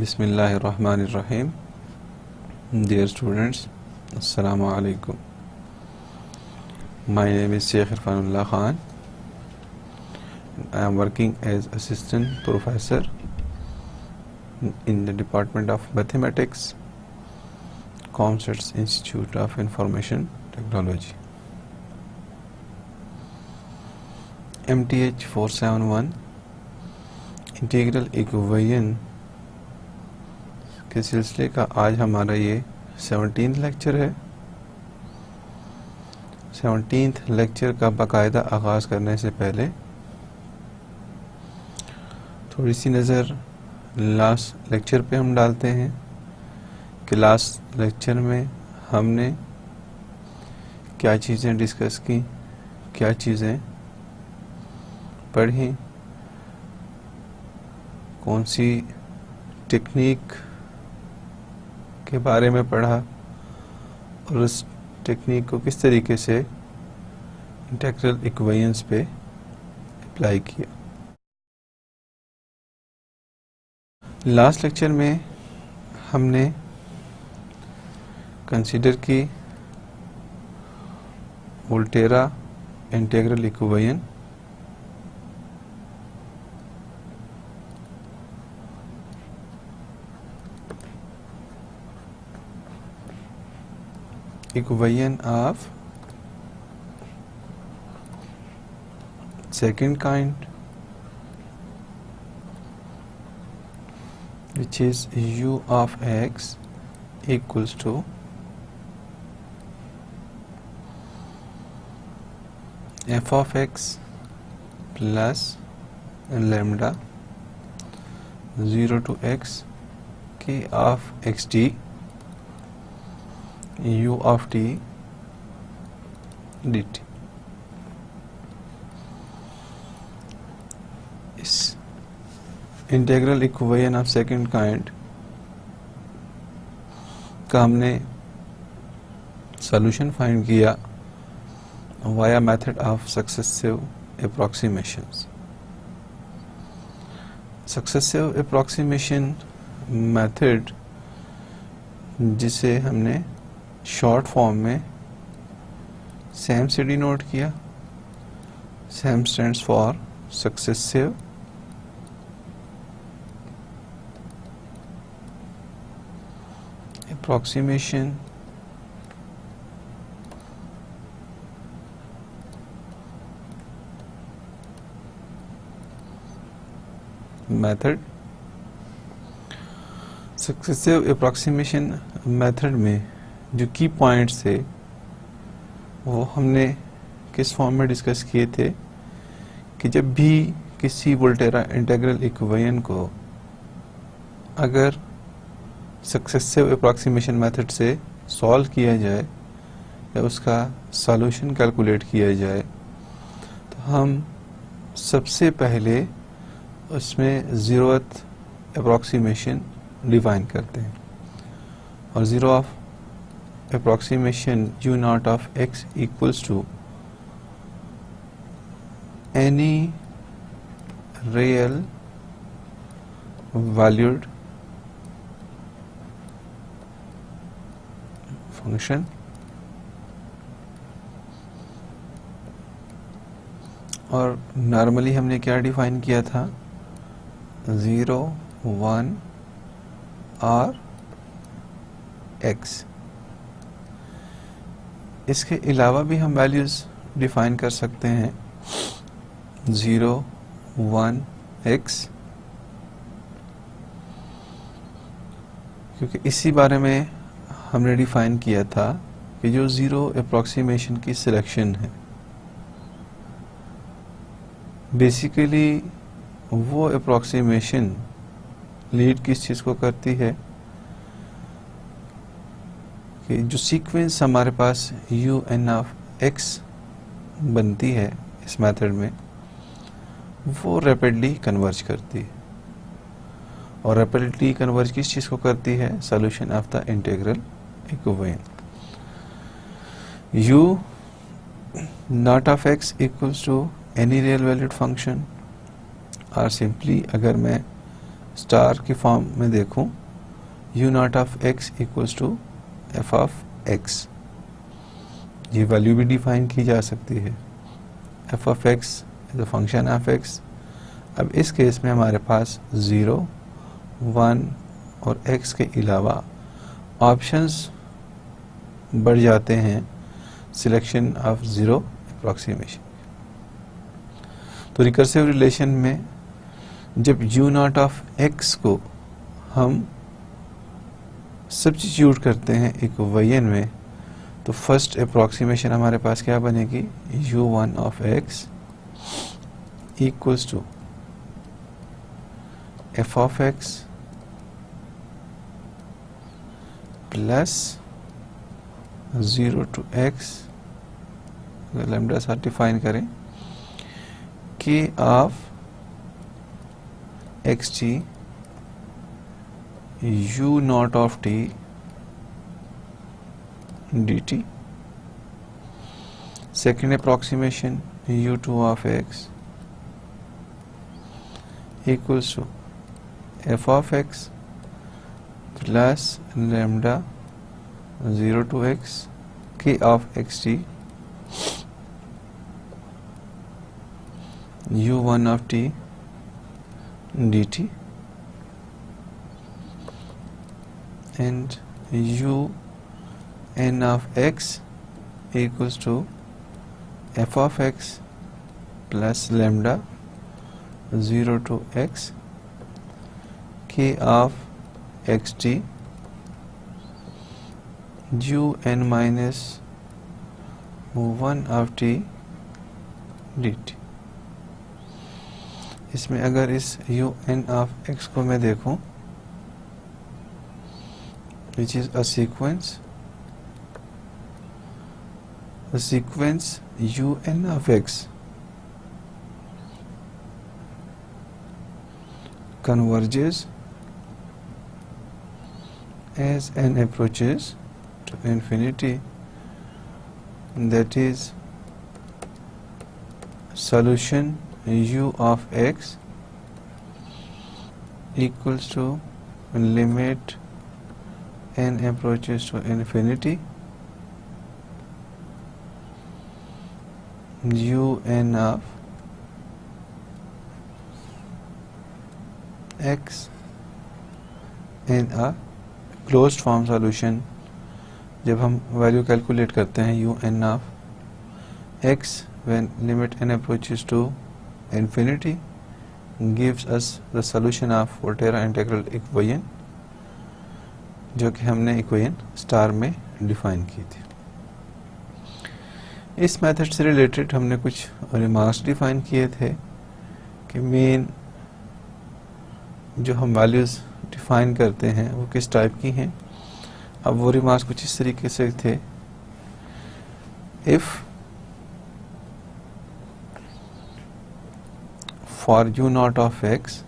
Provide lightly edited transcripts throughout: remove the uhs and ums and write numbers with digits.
Bismillahirrahmanirrahim. Dear students, Assalamu alaikum. My name is Sheikh Irfanullah Khan. I am working as assistant professor in the Department of Mathematics, ComStats Institute of Information Technology. MTH 471 integral equation के सिलसिले का आज हमारा ये 17th lecture है। 17th lecture का बाकायदा आगाज़ करने से पहले थोड़ी सी नज़र लास्ट लेक्चर पे हम डालते हैं कि लास्ट लेक्चर में हमने क्या चीज़ें डिस्कस की, क्या चीज़ें पढ़ी, कौन सी टेक्निक के बारे में पढ़ा और उस टेक्निक को किस तरीके से इंटीग्रल इक्वेशंस पे अप्लाई किया। लास्ट लेक्चर में हमने कंसीडर की Volterra integral equation, equation of second kind, which is u of x equals to f of x plus lambda 0 to x k of xt u of t dt। इस integral equation of second kind का हमने solution find किया via method of successive approximations. Successive approximation method, जिसे हमने short form में Sam से denote किया। Sam stands for successive approximation method. Successive approximation method में जो की पॉइंट्स थे वो हमने किस फॉर्म में डिस्कस किए थे कि जब भी किसी वोल्टेरा इंटीग्रल इक्वेशन को अगर सक्सेसिव अप्रॉक्सीमेशन मेथड से सॉल्व किया जाए या उसका सॉल्यूशन कैलकुलेट किया जाए तो हम सबसे पहले उसमें ज़ीरोथ अप्रॉक्सीमेशन डिफाइन करते हैं। और zero of approximation u naught of x equals to any real valued function और नॉर्मली हमने क्या डिफाइन किया था, 0, 1 और x। इसके अलावा भी हम वैल्यूज़ डिफाइन कर सकते हैं, 0, 1, x, क्योंकि इसी बारे में हमने डिफाइन किया था कि जो ज़ीरो अप्रॉक्सीमेशन की सिलेक्शन है बेसिकली वो अप्रॉक्सीमेशन लीड किस चीज़ को करती है कि जो सीक्वेंस हमारे पास u n ऑफ x बनती है इस मेथड में वो रैपिडली कन्वर्ज करती है। और रैपिडली कन्वर्ज किस चीज़ को करती है, solution of the integral equation. u not of x equals to any real valued function, और सिंपली अगर मैं स्टार की फॉर्म में देखूं, u not of x equals to f of x, ये वैल्यू भी डिफाइन की जा सकती है। f of x is a function of x। अब इस केस में हमारे पास 0, 1 और x के अलावा ऑप्शंस बढ़ जाते हैं सिलेक्शन ऑफ ज़ीरो अप्रॉक्सीमेशन। तो रिकर्सिव रिलेशन में जब u नॉट ऑफ x को हम सब्स्टिट्यूट करते हैं इक्वेशन में, तो फर्स्ट अप्रॉक्सीमेशन हमारे पास क्या बनेगी, u1 of x equals to f of x plus 0 to x, lambda साथ डिफाइन करें, k of xt u not of t dt। Second approximation u2 of x equals to f of x plus lambda 0 to x k of xt u1 of t dt and u n of x equals to f of x plus lambda 0 to x k of xt u n minus 1 of t dt। इसमें अगर इस u n of x को मैं देखूं, which is a sequence u n of x converges as n approaches to infinity, that is solution u of x equals to limit n approaches to infinity u n of x in a closed form solution। जब हम value calculate करते हैं u n of x when limit n approaches to infinity gives us the solution of Volterra integral equation, जो कि हमने equation star में define की थी। इस मेथड से रिलेटेड हमने कुछ रिमार्क्स डिफाइन किए थे कि मेन जो हम वैल्यूज़ डिफाइन करते हैं वो किस टाइप की हैं। अब वो रिमार्क्स कुछ इस तरीके से थे, if for u not of x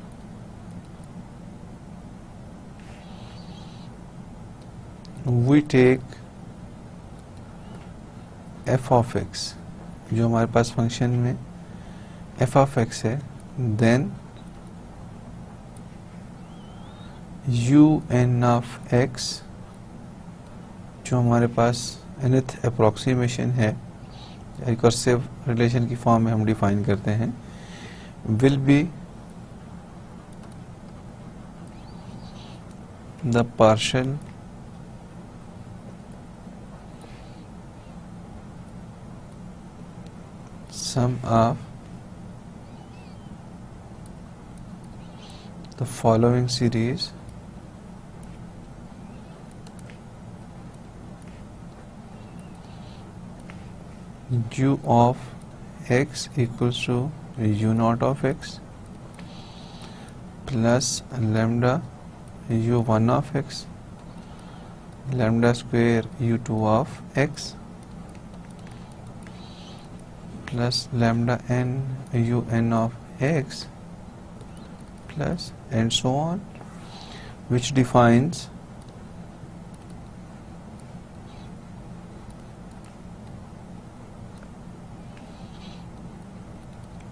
we take f of x, जो हमारे पास फंक्शन में f of x है, then u n of x जो हमारे पास nth अप्रॉक्सीमेशन है, रिकर्सिव रिलेशन की फॉर्म में हम डिफाइन करते हैं, will be the partial sum of the following series u of x equals to u naught of x plus lambda u1 of x lambda square u2 of x plus lambda n un of x plus and so on, which defines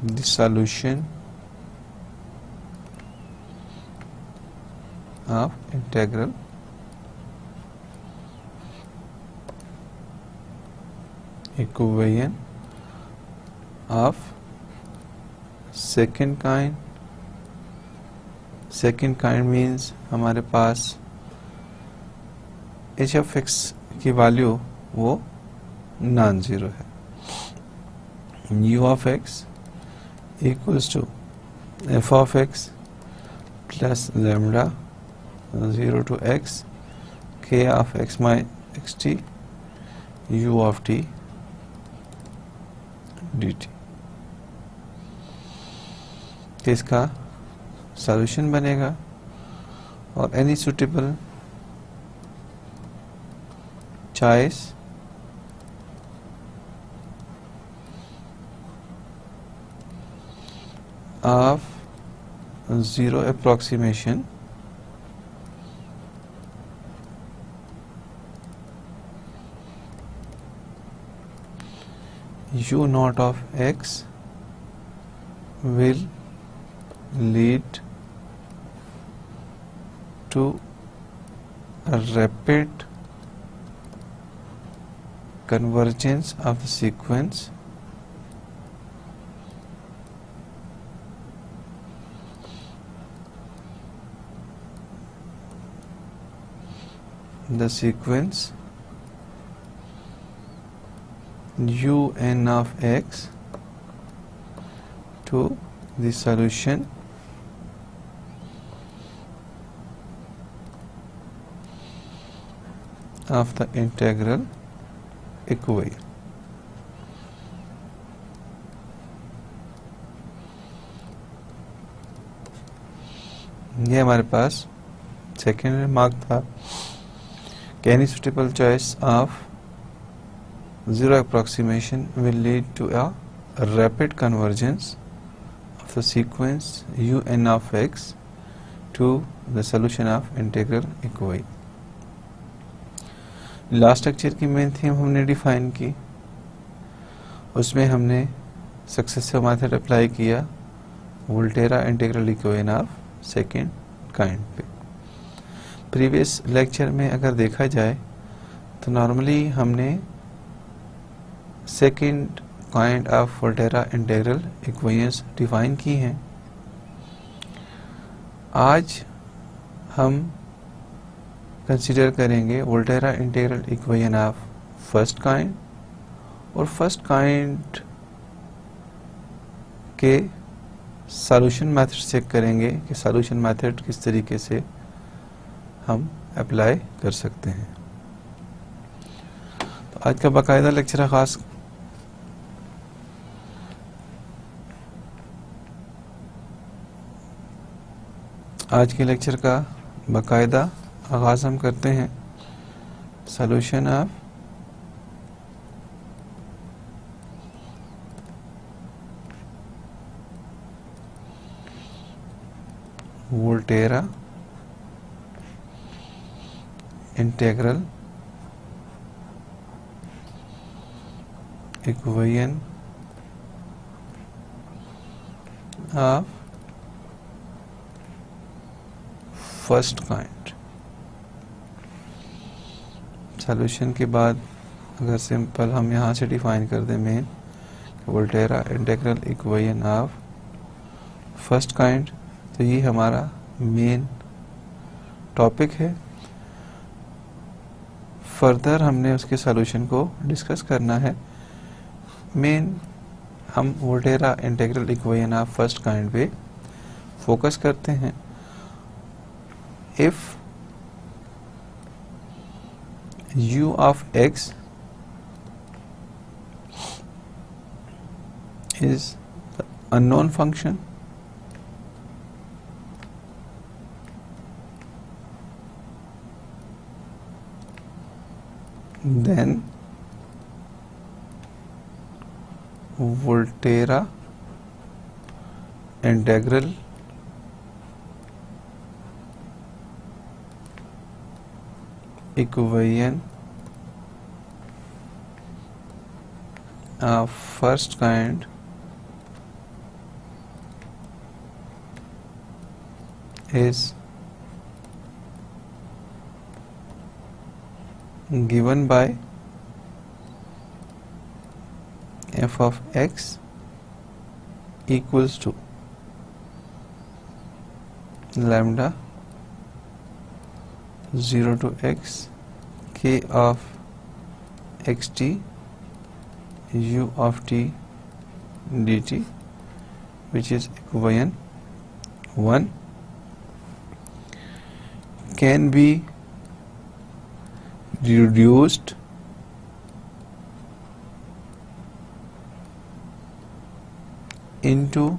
the solution of integral equation of second kind. Second kind means हमारे पास h of x की value वो non zero है. u of x equals to f of x plus lambda 0 to x k of x minus xt u of t dt. इसका solution बनेगा और any suitable choice of zero approximation u naught of x will lead to a rapid convergence of the sequence un of x to the solution of the integral equation. ये हमारे पास second remark था कि any suitable choice of zero approximation will lead to a rapid convergence of the sequence un of x to the solution of integral equation. Last lecture की main theme हमने define की, उसमें हमने successive method apply किया Volterra integral equation of second kind पे. Previous lecture में अगर देखा जाए तो नॉर्मली हमने second kind of Volterra integral equations define की हैं. आज हम कंसीडर करेंगे Volterra integral equation of first kind और फर्स्ट काइंड के सॉल्यूशन मेथड चेक करेंगे कि सॉल्यूशन मेथड किस तरीके से हम अप्लाई कर सकते हैं. तो आज का बाकायदा लेक्चर आगाज आज के लेक्चर का बाकायदा आगाज हम करते हैं solution of Volterra integral equation of first kind. Solution के बाद अगर सिंपल हम यहाँ से डिफाइन कर दें main Volterra integral equation of first kind, तो ये हमारा मेन टॉपिक है. फर्दर हमने उसके सॉल्यूशन को डिस्कस करना है. मेन हम Volterra integral equation of first kind पे फोकस करते हैं. If u of x is the unknown function, then Volterra integral equation of first kind is given by f of x equals to lambda 0 to x k of xt u of t dt, which is equation 1, can be reduced into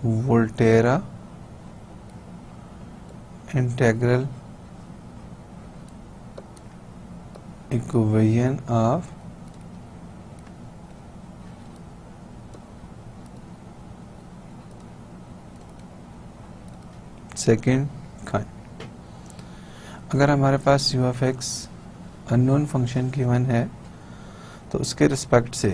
Volterra integral equation of second kind. अगर हमारे पास u of x unknown function given है तो उसके respect से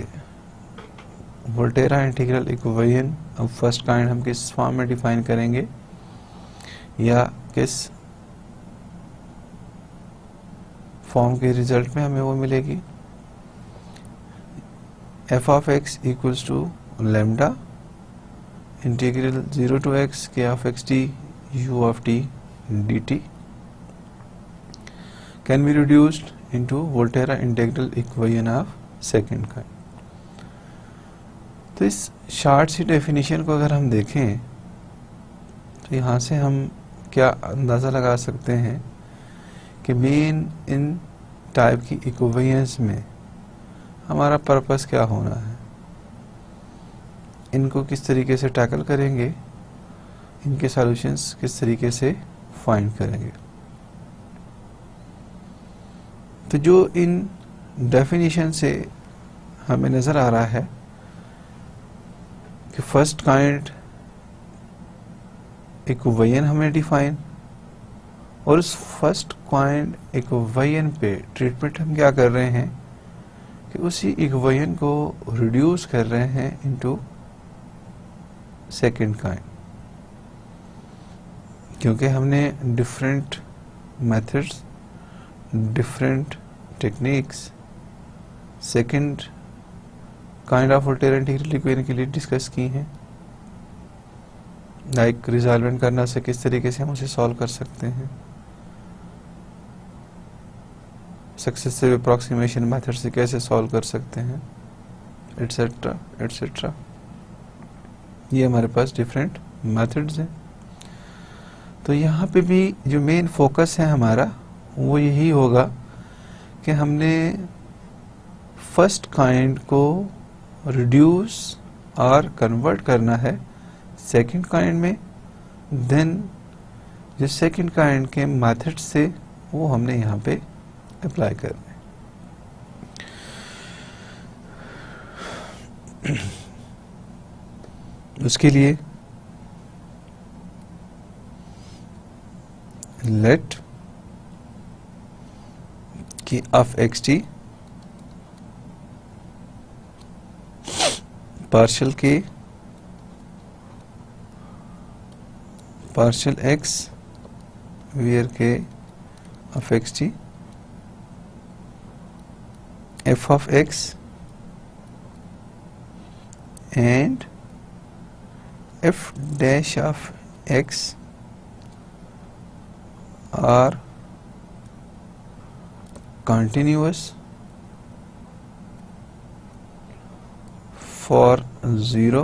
Volterra integral equation of first kind हम किस form में define करेंगे या किस फॉर्म के रिजल्ट में हमें वो मिलेगी। f of x equals to lambda integral 0 to x k of xt u of t dt can be reduced into Volterra integral equation of second kind। तो इस शार्ट सी डेफिनेशन को अगर हम देखें तो यहाँ से हम क्या अंदाज़ा लगा सकते हैं कि मेन इन टाइप की इक्वेशंस में हमारा पर्पस क्या होना है, इनको किस तरीके से टैकल करेंगे, इनके सॉल्यूशंस किस तरीके से फाइंड करेंगे। तो जो इन डेफिनेशन से हमें नज़र आ रहा है कि फर्स्ट काइंड इक्वेशन हमें डिफाइन और उस फर्स्ट काइंड इक्वेशन पे ट्रीटमेंट हम क्या कर रहे हैं कि उसी इक्वेशन को रिड्यूस कर रहे हैं इनटू सेकंड काइंड, क्योंकि हमने different methods different techniques second kind of Volterra integral equation के लिए डिस्कस की हैं। लाइक रिजॉल्वेंट करना से किस तरीके से हम उसे सॉल्व कर सकते हैं, सक्सेसिव अप्रॉक्सीमेशन मेथड से कैसे सॉल्व कर सकते हैं, एटसेट्रा एटसेट्रा। ये हमारे पास डिफरेंट मेथड्स हैं। तो यहाँ पे भी जो मेन फोकस है हमारा वो यही होगा कि हमने फर्स्ट काइंड को रिड्यूस और कन्वर्ट करना है सेकंड काइंड में, देन जो सेकंड काइंड के मेथड से वो हमने यहाँ पे अप्लाई करना है। उसके लिए लेट की ऑफ xt पार्शियल के पार्शियल x वेयर के of xt f of x and f dash of x are continuous for 0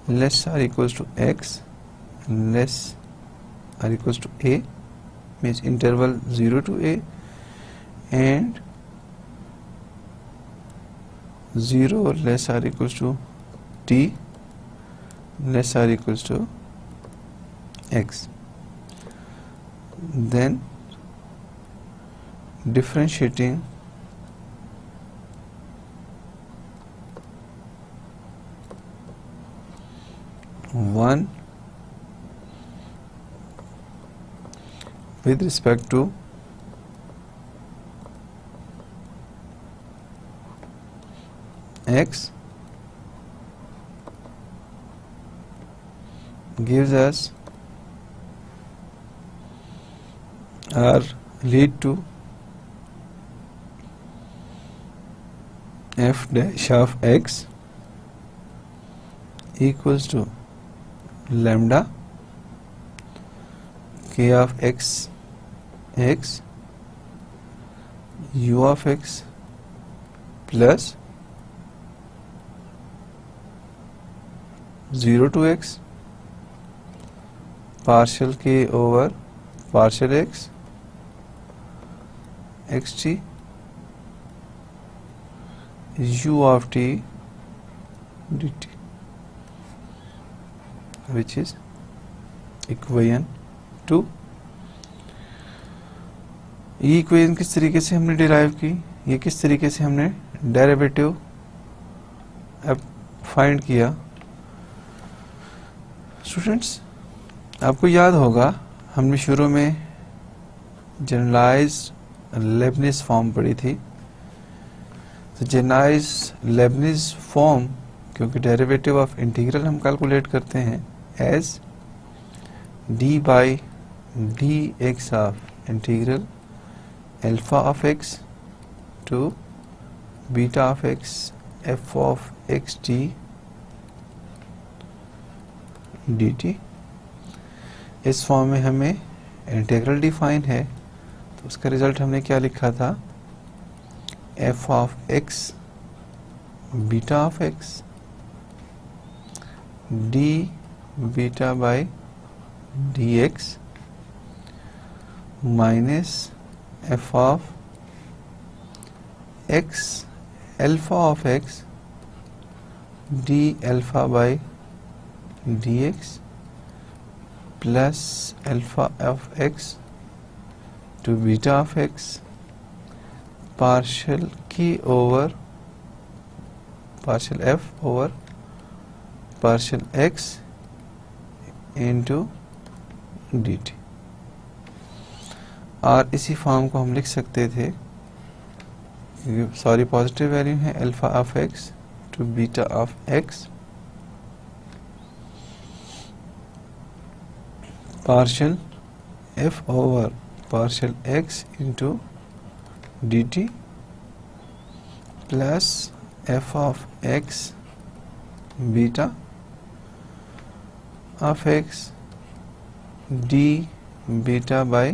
less or equals to x less or equals to a, means interval 0 to a, and 0 less or equals to t less or equals to x. Then differentiating one with respect to x gives us or lead to f dash of x equals to lambda k of x u of x plus 0 to x partial k over partial x xt u of t dt, which is equation 2। ये equation किस तरीके से हमने derive की, ये किस तरीके से हमने डेरिवेटिव फाइंड किया। स्टूडेंट्स, आपको याद होगा हमने शुरू में जनरलाइज्ड लेबनिज फॉर्म पढ़ी थी। तो जनरलाइज्ड लेबनिज फॉर्म, क्योंकि डेरिवेटिव ऑफ इंटीग्रल हम कैलकुलेट करते हैं as d by d x of integral alpha of x to beta of x f of x t d t. इस फॉर्म में हमें इंटीग्रल डिफाइन है, तो उसका रिजल्ट हमने क्या लिखा था, f of x beta of x d beta by d x minus f of x alpha of x d alpha by d x plus alpha of x to beta of x partial की over partial f over partial x into d t. और इसी form को हम लिख सकते थे, sorry positive value है alpha of x to beta of x partial f over partial x into d T plus F of x beta of x d beta by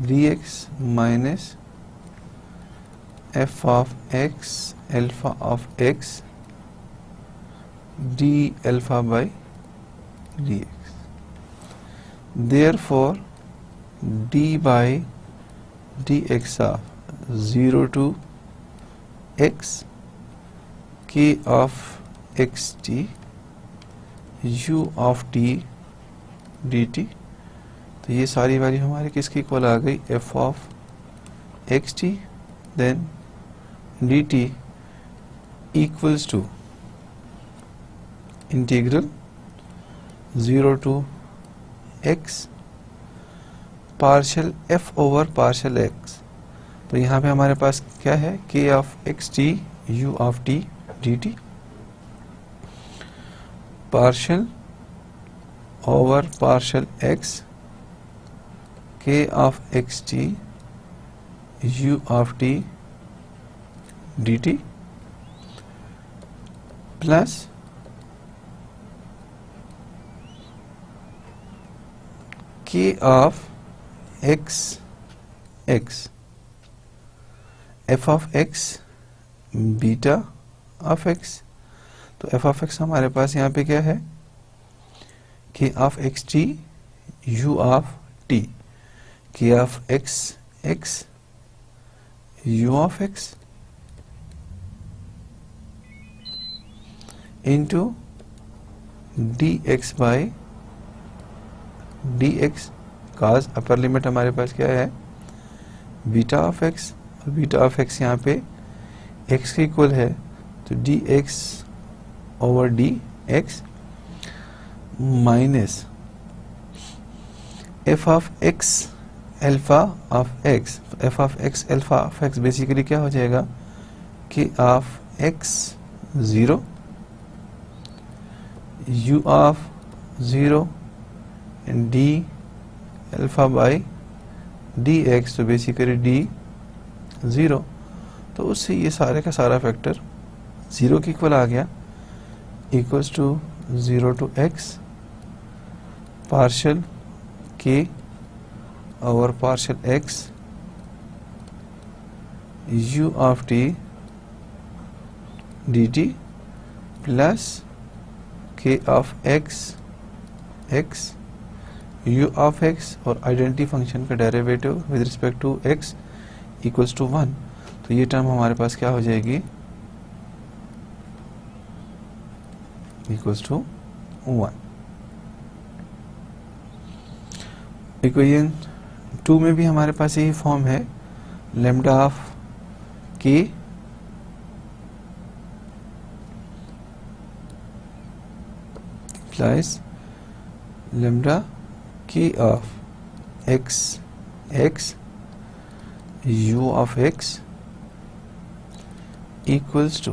d x minus f of x alpha of x d alpha by d x. Therefore, d by dx of 0 to x k of xt u of t dt। तो ये सारी value हमारी किसकी equal आ गई, f of xt then dt equals to integral 0 to x partial f over partial x। तो यहाँ पे हमारे पास क्या है, k of x t u of t dt partial over partial x k of x t u of t dt plus k of x x f of x beta of x। तो f of x हमारे पास यहाँ पे क्या है, k of x t u of t, k of x x u of x into D x by d x cause upper limit हमारे पास क्या है, बीटा ऑफ एक्स, और बीटा ऑफ एक्स यहाँ पे एक्स के इक्वल है, तो D x over D x minus f of x alpha of x. F of x alpha of x basically क्या हो जाएगा, कि of x 0 u of 0 and d alpha by dx, तो बेसिकली d 0। तो उससे ये सारे का सारा फैक्टर 0 के इक्वल आ गया, equals to 0 to x partial k over partial x u of t dt plus k of x u of x और आइडेंटिटी फंक्शन का derivative with respect to x equals to 1। तो ये term हमारे पास क्या हो जाएगी, इक्वल्स टू 1। इक्वेशन 2 में भी हमारे पास यही फॉर्म है, lambda of k plus lambda k of x u of x equals to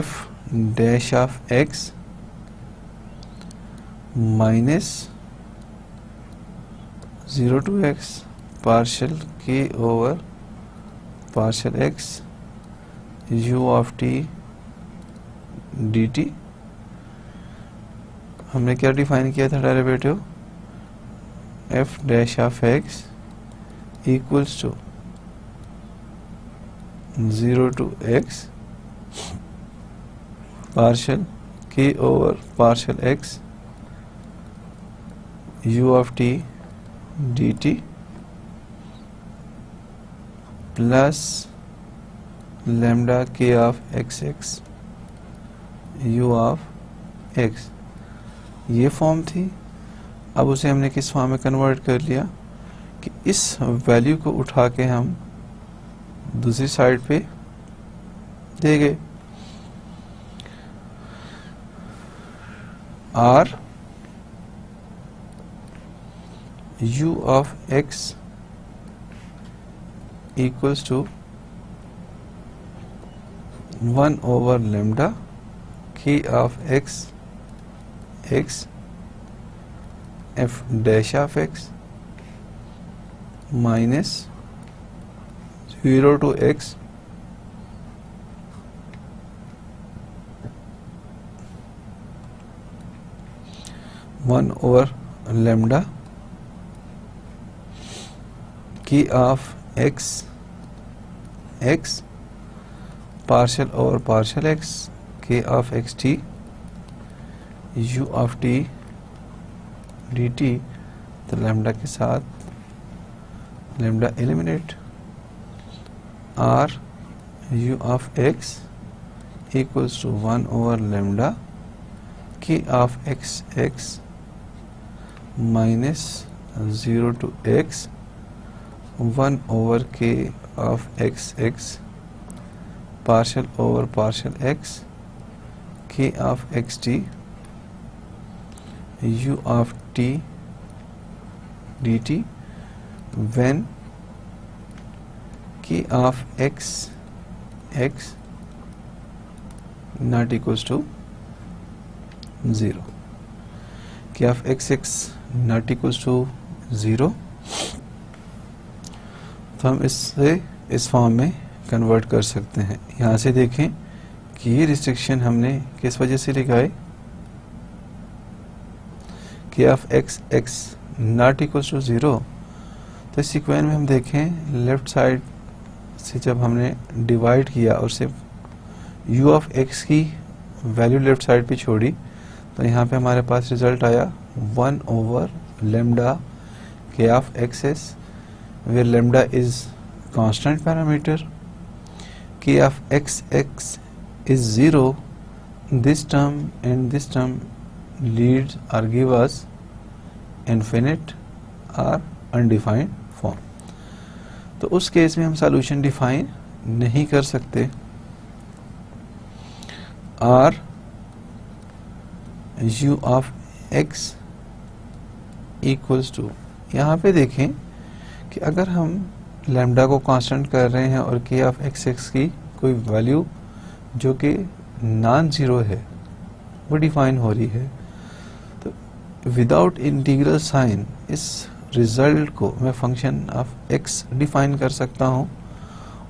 f dash of x minus 0 to x partial k over partial x u of t dt। हमने क्या define किया था derivative, f dash of x equals to 0 to x partial k over partial x u of t dt plus lambda k of xx u of x। ये form थी। अब उसे हमने किस फॉर्म में कन्वर्ट कर लिया कि इस वैल्यू को उठा के हम दूसरी साइड पे दे गए, r u of x equals to 1 over lambda k of x f dash of x minus 0 to x one over lambda k of x partial over partial x k of xt u of t dt। तो lambda के साथ lambda eliminate, r u of x equals to 1 over lambda k of x minus 0 to x 1 over k of x partial over partial x k of xt u of t dt when k of x not equals to 0, k of x not equals to 0। तो हम इससे इस form में convert कर सकते हैं। यहाँ से देखें कि ये रिस्ट्रिक्शन हमने किस वजह से लगाए, k of x not equals to 0। तो इस इक्वेशन में हम देखें लेफ्ट साइड से जब हमने डिवाइड किया और सिर्फ u ऑफ x की वैल्यू लेफ्ट साइड पे छोड़ी, तो यहाँ पे हमारे पास रिजल्ट आया 1 over lambda k of xs where lambda is constant parameter, k of x is 0, this term and this term leads or give us infinite or undefined form। तो उस case में हम सॉल्यूशन डिफाइन नहीं कर सकते। r u of x equals to, यहाँ पे देखें कि अगर हम लैम्डा को कांस्टेंट कर रहे हैं और k ऑफ x की कोई वैल्यू जो कि नॉन जीरो है वो डिफाइन हो रही है, तो विदाउट इंटीग्रल साइन इस रिजल्ट को मैं फंक्शन ऑफ एक्स डिफाइन कर सकता हूँ,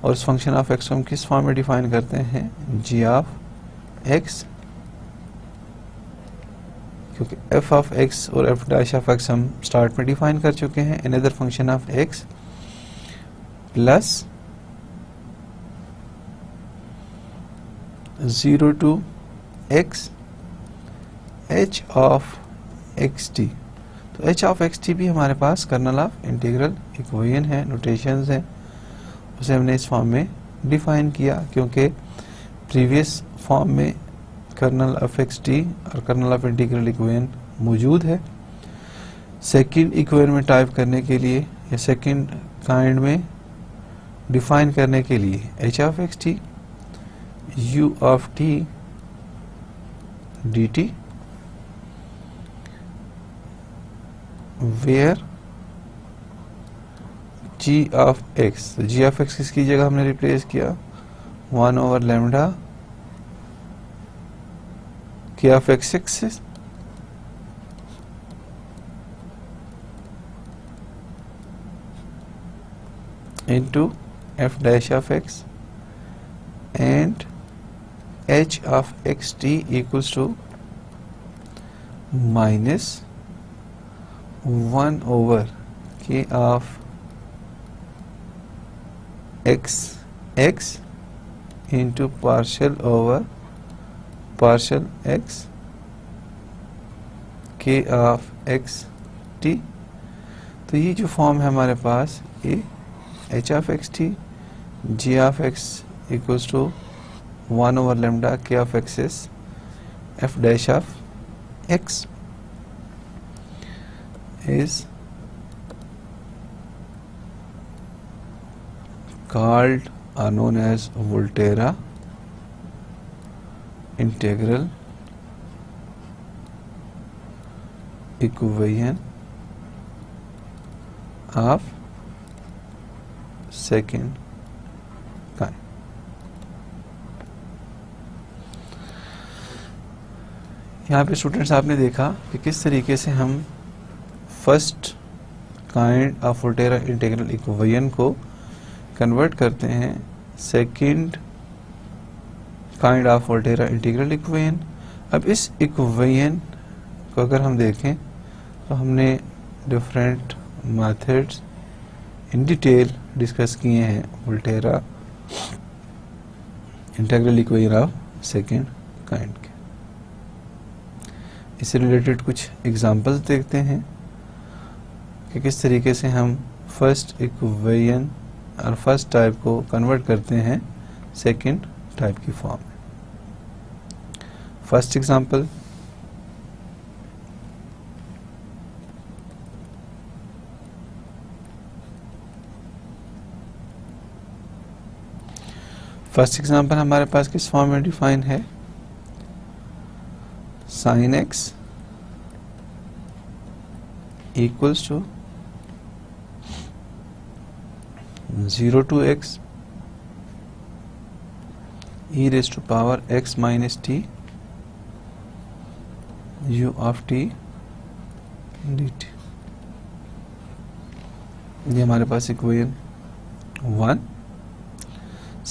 और उस फंक्शन ऑफ एक्स को हम किस फॉर्म में डिफाइन करते हैं, जी ऑफ एक्स, क्योंकि एफ ऑफ एक्स और एफ डैश ऑफ एक्स हम स्टार्ट में डिफाइन कर चुके हैं, another function of x plus 0 to x h of x T. तो h ऑफ एक्स टी भी हमारे पास कर्नल ऑफ इंटीग्रल इक्वेशन है, नोटेशंस हैं, उसे हमने इस फॉर्म में डिफाइन किया, क्योंकि प्रीवियस फॉर्म में कर्नल ऑफ एक्स टी और कर्नल ऑफ इंटीग्रल इक्वेशन मौजूद है। सेकंड इक्वेशन में टाइप करने के लिए या सेकंड काइंड में डिफाइन करने के लिए h of x t u of t dt where g of x, तो g of x किसकी जगह हमने रिप्लेस किया, 1 over lambda k of x into f dash of x and h of x t equals to minus 1 over k of x into partial over partial x k of x t। तो ये जो form है हमारे पास, ये h of x t g of x equals to 1 over lambda k of x is f dash of x is called or known as Volterra integral equation of second kind। यहाँ पे students आपने देखा कि किस तरीके से हम first kind of Volterra integral equation को कन्वर्ट करते हैं second kind of Volterra integral equation. अब इस इक्वेशन को अगर हम देखें तो हमने different methods in detail discuss किए हैं Volterra integral equation of second kind के। इससे रिलेटेड कुछ एग्जांपल्स देखते हैं कि किस तरीके से हम फर्स्ट इक्वेशन और फर्स्ट टाइप को कन्वर्ट करते हैं सेकंड टाइप की फॉर्म में। फर्स्ट एग्जांपल, हमारे पास किस फॉर्म में डिफाइन है, sin x equals to 0 to x e raised to power x minus t u of t dt। ये हमारे पास equation 1,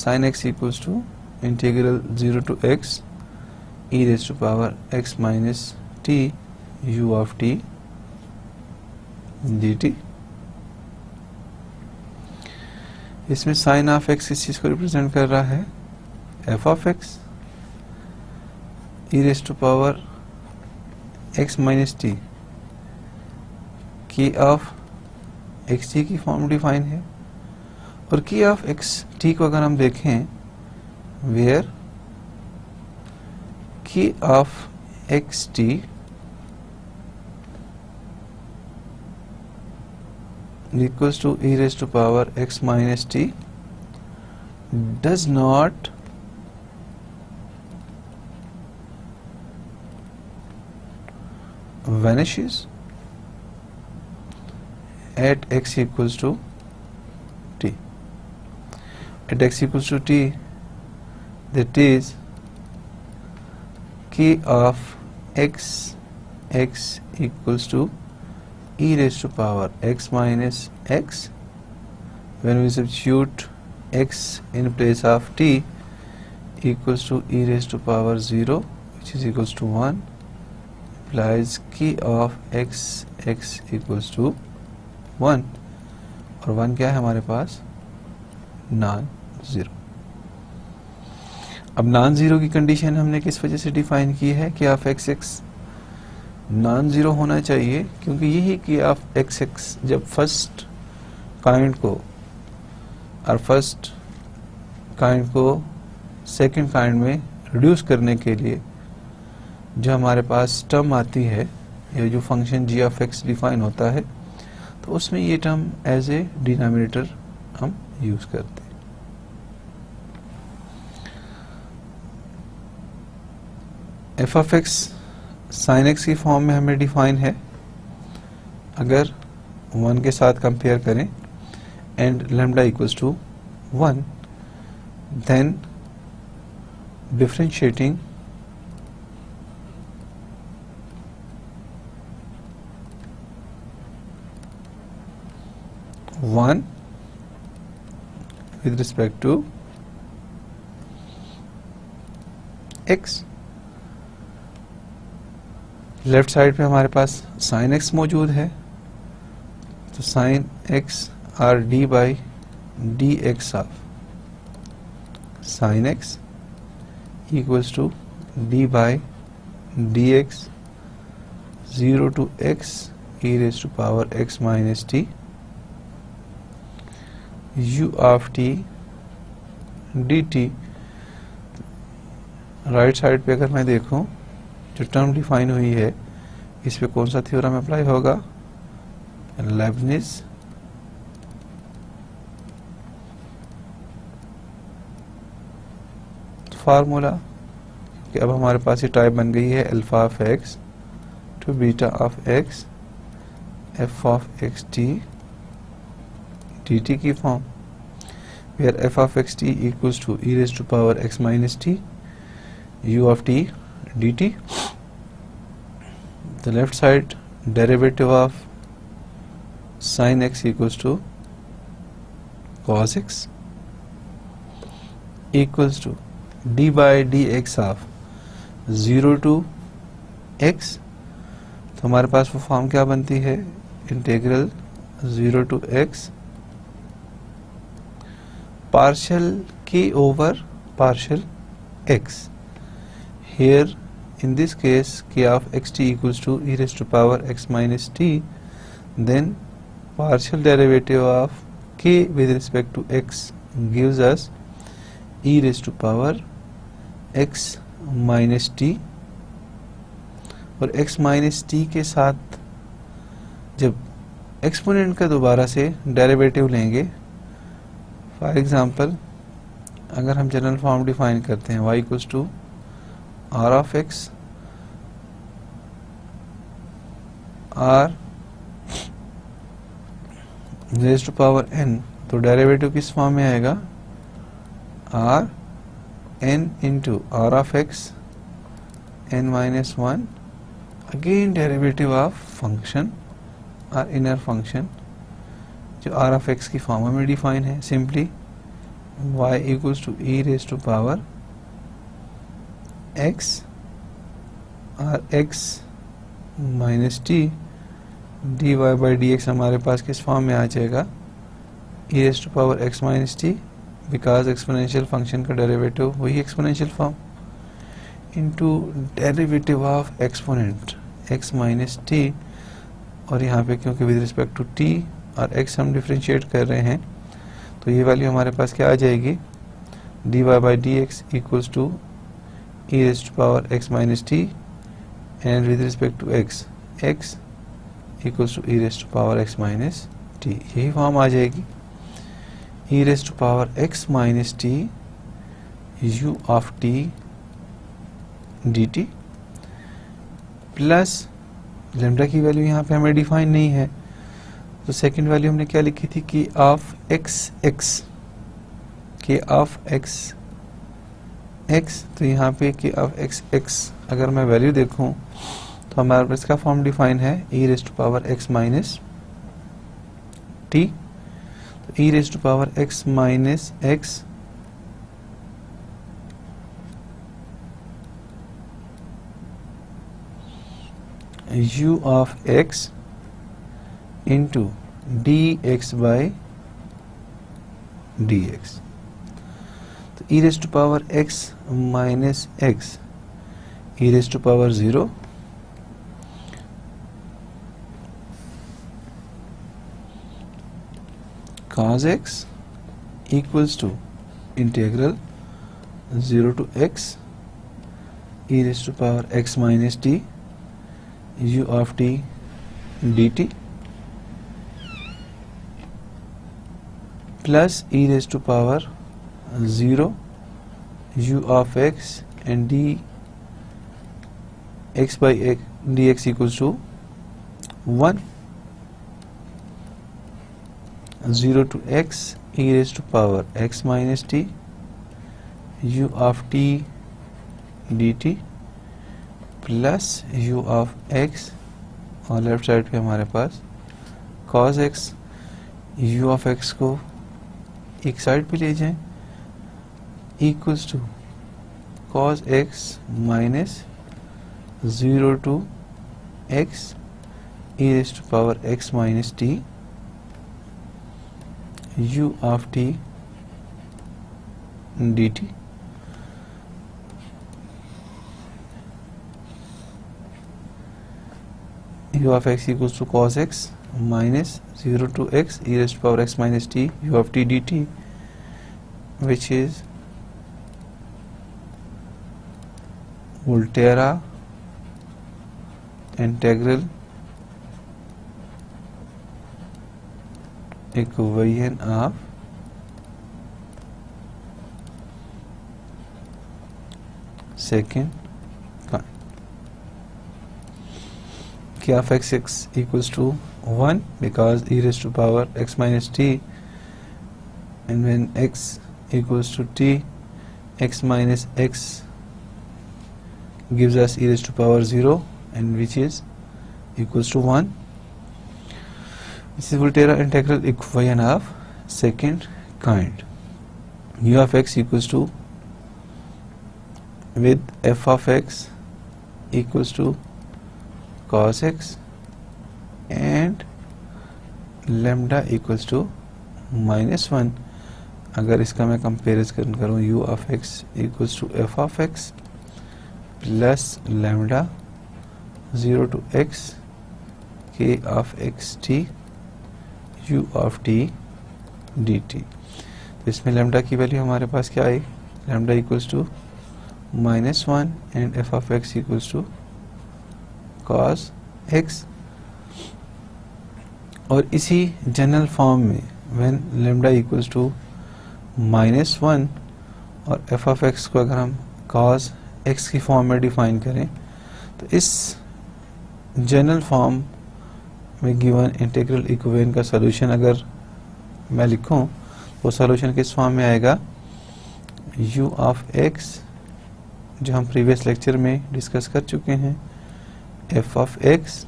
sin x equals to integral 0 to x e raised to power x minus t u of t dt। इसमें sine of x किस चीज को represent कर रहा है, f of x e raise to power x minus t की of x t की form define है। और की ऑफ एक्स टी को अगर हम देखें, वेयर की of x T equals to e raised to power x minus t does not vanishes at x equals to t. At x equals to t, that is key of x equals to e raised to power x minus x. When we substitute x in place of t equals to e raised to power 0 which is equals to 1 implies key of x equals to 1 और 1 क्या है हमारे पास? Non zero. अब non zero की condition हमने किस वजह से डिफाइन की है कि ऑफ एक्स नॉन ज़ीरो होना चाहिए, क्योंकि यही कि ऑफ एक्स जब फर्स्ट काइंड को और फर्स्ट काइंड को सेकंड काइंड में रिड्यूस करने के लिए जो हमारे पास टर्म आती है या जो function g of x define होता है, तो उसमें ये टर्म एज ए डिनोमिनेटर हम यूज करते हैं। F of x sine x की फॉर्म में हमें डिफाइन है, अगर 1 के साथ कंपेयर करें and lambda equals to 1, then differentiating one with respect to x। Left side पे हमारे पास साइन x मौजूद है, तो sine x or d by d x of sine x equals to d by d x 0 to x e raised to power x minus t u of t dt। Right side पे अगर मैं देखूं जो term define हुई है, इस पे कौन सा थ्योरम अप्लाई होगा? लेबनिज फार्मूला, कि अब हमारे पास ये टाइप बन गई है alpha of x to beta of x f of x t dt की form, where f of x t equals to e raised to power x minus t u of t dt। The left side derivative of sin x equals to cos x equals to d by dx of 0 to x। तो हमारे पास वो form क्या बनती है? Integral 0 to x partial k over partial x। Here in this case k of xt equals to e raised to power x minus t, then partial derivative of k with respect to x gives us e raised to power x minus t, और x minus t के साथ जब exponent का दोबारा से derivative लेंगे, for example अगर हम जनरल फॉर्म डिफाइन करते हैं y equals to r of x r raised to power n, तो डेरिवेटिव किस फॉर्म में आएगा? R n into r of x n minus 1, again derivative of function और इनर फंक्शन जो आर ऑफ एक्स की form में define है, simply y equals to e raised to power x और x minus t d y by d x हमारे पास किस form में आ जाएगा? e raised to power x minus t, because exponential function का डेरिवेटिव वही exponential form into derivative of exponent x minus t, और यहाँ पे क्योंकि विद रिस्पेक्ट टू t और x हम डिफरेंशिएट कर रहे हैं, तो ये वैल्यू हमारे पास क्या आ जाएगी? D y by d x equals to e raised to power x minus t and with respect to x equals to e raised to power x minus t, यही फॉर्म आ जाएगी। E raised to power x minus t u of t dt plus lambda की value यहाँ पे हमें define नहीं है, तो सेकंड वैल्यू हमने क्या लिखी थी? कि ऑफ एक्स एक्स, तो यहाँ पे कि ऑफ एक्स अगर मैं वैल्यू देखूँ तो हमारे पास इसका फॉर्म डिफाइन है e raise to power x minus t. तो e raise to power x minus x u of x into dx by dx। तो e raise to power x minus x e raise to power 0 cos x equals to integral 0 to x e raised to power x minus t u of t dt plus e raised to power 0 u of x and d x by x dx equals to 1 0 to x e raised to power x minus t u of t dt plus u of x और left side पे हमारे पास cos x u of x को एक side पे ले जाएं equals to cos x minus 0 to x e raised to power x minus t u of t dt u of x equals to cos x minus 0 to x e raised to power x minus t u of t dt, which is Volterra integral equation of second kind. K of x equals to 1 because e raised to power x minus t, and when x equals to t, x minus x gives us e raised to power 0, and which is equals to 1. This is Volterra integral equation of second kind. U of x equals to, with f of x equals to cos x and lambda equals to -1. अगर इसका मैं comparison करूँ u of x equals to f of x plus lambda 0 to x k of x t u of t dt, तो इसमें lambda की value हमारे पास क्या आई, lambda equals to -1 and f of x equals to cos x। और इसी general form में व्हेन लैम्डा इक्वल्स टू -1 और f of x को अगर हम cos x की फॉर्म में डिफाइन करें, तो इस जनरल फॉर्म में गिवन इंटीग्रल इक्वेशन का सॉल्यूशन अगर मैं लिखूं, वो सॉल्यूशन किस फॉर्म में आएगा, u of x जो हम प्रीवियस लेक्चर में डिस्कस कर चुके हैं, f of x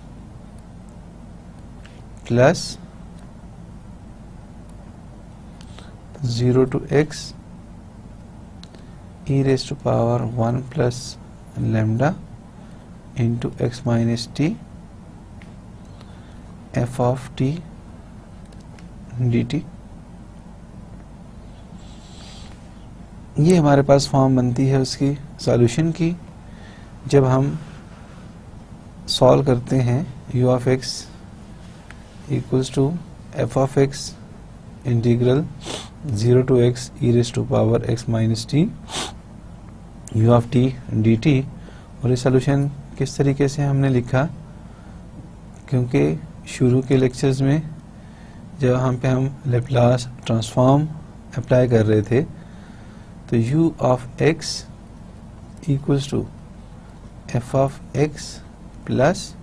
plus 0 to x e raised to power 1 plus lambda into x minus t f of t dt। ये हमारे पास फॉर्म बनती है उसकी सॉल्यूशन की जब हम सॉल्व करते हैं u of x equals to f of x integral 0 to x e raised to power x minus t u of t dt। और ये सॉल्यूशन किस तरीके से हमने लिखा, क्योंकि शुरू के लेक्चर्स में जब हम लेप्लास ट्रांसफॉर्म अप्लाई कर रहे थे, तो u of x equals to f of x plus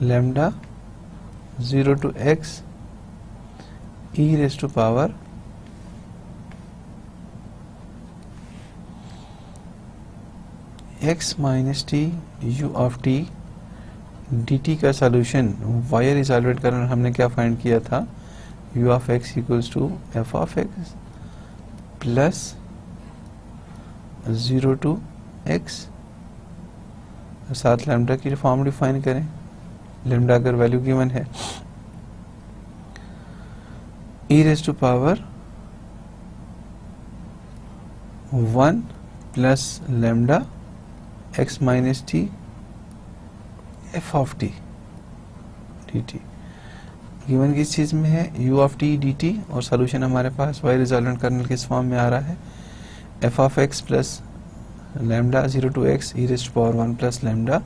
lambda 0 to x e raised to power x minus t u of t d t का सोल्यूशन वायर इजॉल्वेट करना हमने क्या फाइंड किया था, u of x equals to f of x plus 0 to x, साथ lambda की form define करें। Lambda अगर वैल्यू गिवन है e raise to power 1 plus lambda x minus t f of t d t. Given किस चीज़ में है, u of t d t, और सोल्यूशन हमारे पास वाई रिजॉल्वेंट कर्नल किस फॉर्म में आ रहा है, f of x plus lambda 0 to x e raise to power 1 plus lambda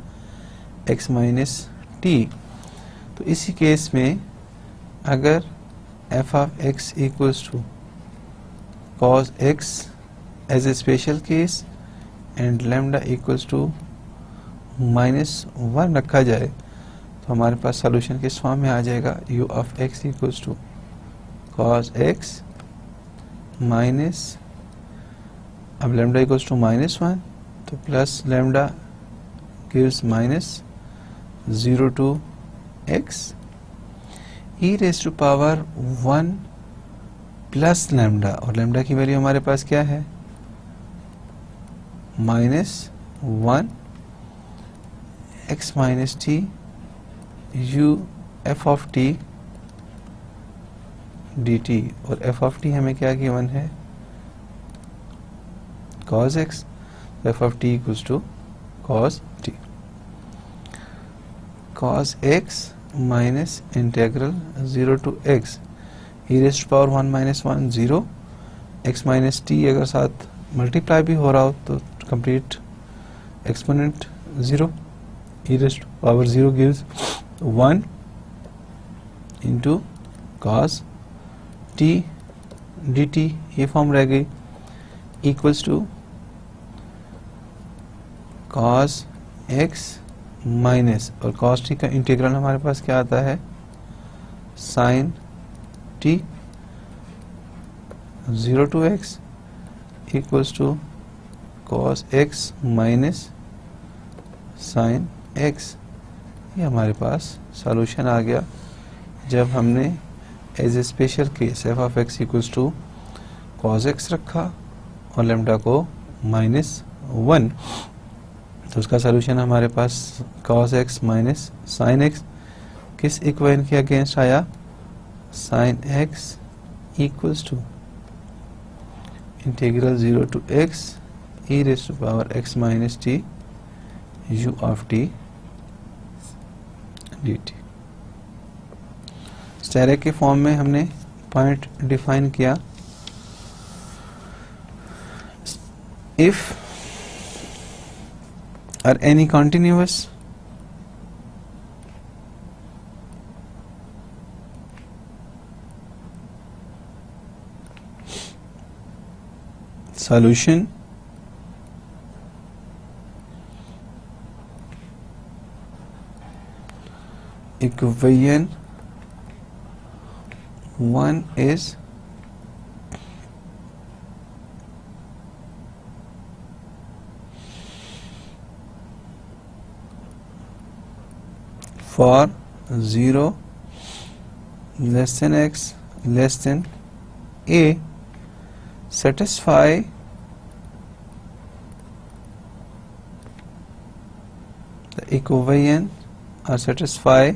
x minus t. तो इसी केस में अगर f of x equals to cos x as a special case and lambda equals to -1 रखा जाए तो हमारे पास solution किस form में आ जाएगा, u of x equals to cos x minus, अब लैम्डा इक्वल्स टू -1 तो plus lambda gives -0 to x e raise to power 1 plus lambda, और लैम्डा की वैल्यू हमारे पास क्या है, -1 x minus t u f of t d t, और f of t हमें क्या गिवन है, cos x, f of t equals to cos t, cos x minus integral 0 to x e raise to power 1 minus 1 0, x minus t अगर साथ multiply भी हो रहा हो तो complete exponent 0, e raise to power 0 gives 1 into cos t dt, ये फॉर्म रह गई, equals to cos x minus, और cos t का इंटीग्रल हमारे पास क्या आता है, sin t 0 to x equals to cos x minus sin x। ये हमारे पास सॉल्यूशन आ गया जब हमने as a special case f of x equals to cos x रखा और लैम्डा को -1, तो उसका सॉल्यूशन हमारे पास cos x minus sin x किस इक्वेशन के अगेंस्ट आया, sin x equals to integral 0 to x e raise to power x minus t u of t dt। Asterisk के फॉर्म में हमने पॉइंट डिफाइन किया, if are any continuous solution equation 1 is for 0 less than x less than a, satisfy the equation or satisfy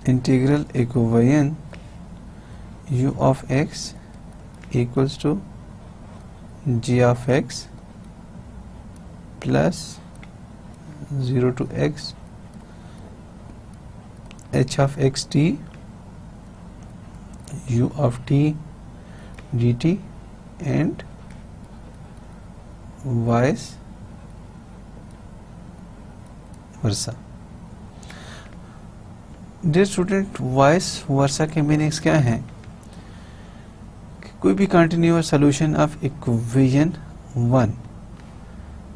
integral equation u of x equals to g of x plus 0 to x h of x t u of t dt and vice versa। Dear student, vice versa के meanings क्या हैं, कोई भी continuous solution of equation 1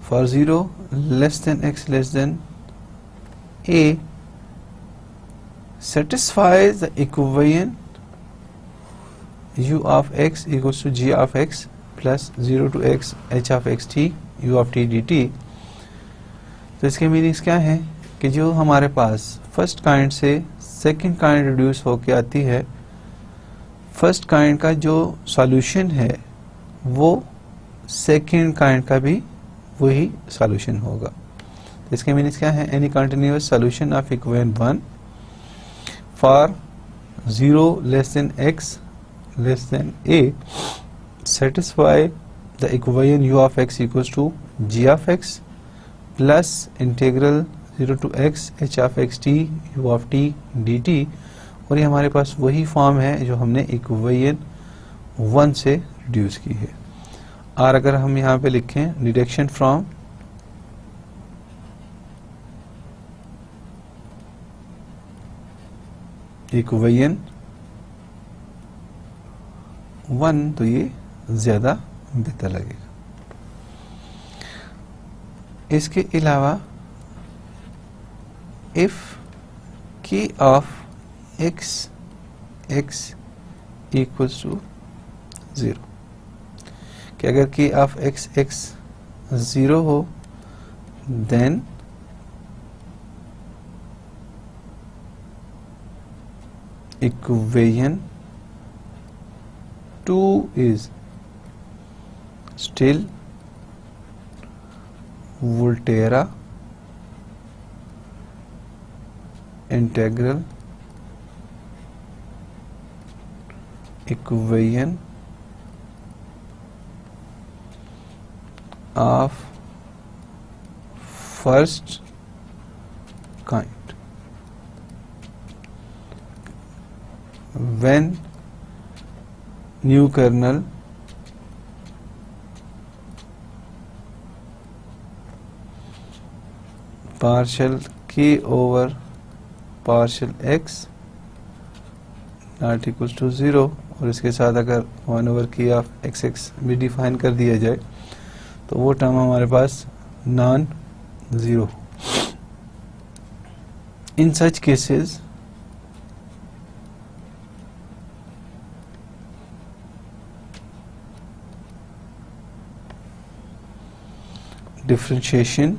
for 0 less than x less than a satisfies the equation u of x equals to g of x plus 0 to x h of x t u of t dt। तो इसके meanings क्या हैं कि जो हमारे पास first kind से second kind reduce होके आती है, फर्स्ट काइंड का जो सॉल्यूशन है वो सेकंड काइंड का भी वही सॉल्यूशन होगा। तो इसके मीनिंग्स क्या है? Any continuous solution of equation 1 for 0 less than x less than a satisfy the equation u of x equals to g of x plus integral 0 to x h of x t u of t dt। और ये हमारे पास वही form है जो हमने equation 1 से reduce की है। और अगर हम यहाँ पे लिखें डिडक्शन फ्रॉम इक्वेशन 1 तो ये ज्यादा बेहतर लगेगा। इसके अलावा if k of x equals to 0, कि अगर k ऑफ x 0 हो then equation 2 is still Volterra integral equation of first kind when new kernel partial k over partial x not equals to 0 और इसके साथ अगर 1 over k ऑफ x भी define कर दिया जाए तो वो टर्म हमारे पास non zero. In such cases differentiation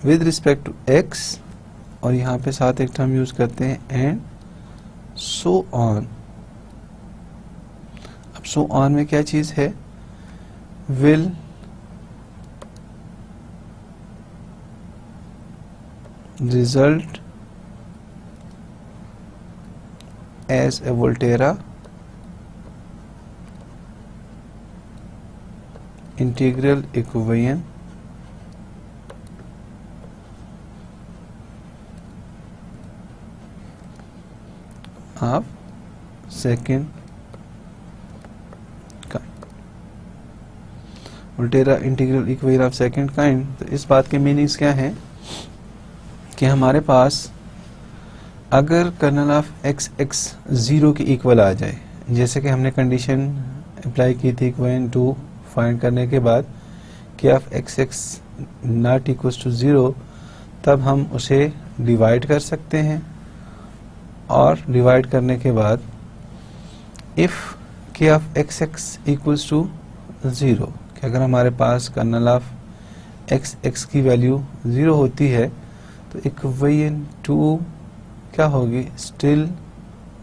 with respect to x और यहाँ पे साथ एक टर्म यूज करते हैं एंड so on। अब so on में क्या चीज है? will result as a Volterra integral equation of second kind। Volterra integral equation of second kind। तो इस बात के मीनिंग्स क्या हैं कि हमारे पास अगर कर्नल ऑफ एक्स 0 के इक्वल आ जाए, जैसे कि हमने कंडीशन अप्लाई की थी इक्वेशन 2 फाइंड करने के बाद k of x not equals to 0, तब हम उसे डिवाइड कर सकते हैं और डिवाइड करने के बाद इफ के ऑफ एक्स इक्वल्स टू 0, कि अगर हमारे पास कर्नल ऑफ एक्स की वैल्यू 0 होती है तो इक्वेशन 2 क्या होगी? Still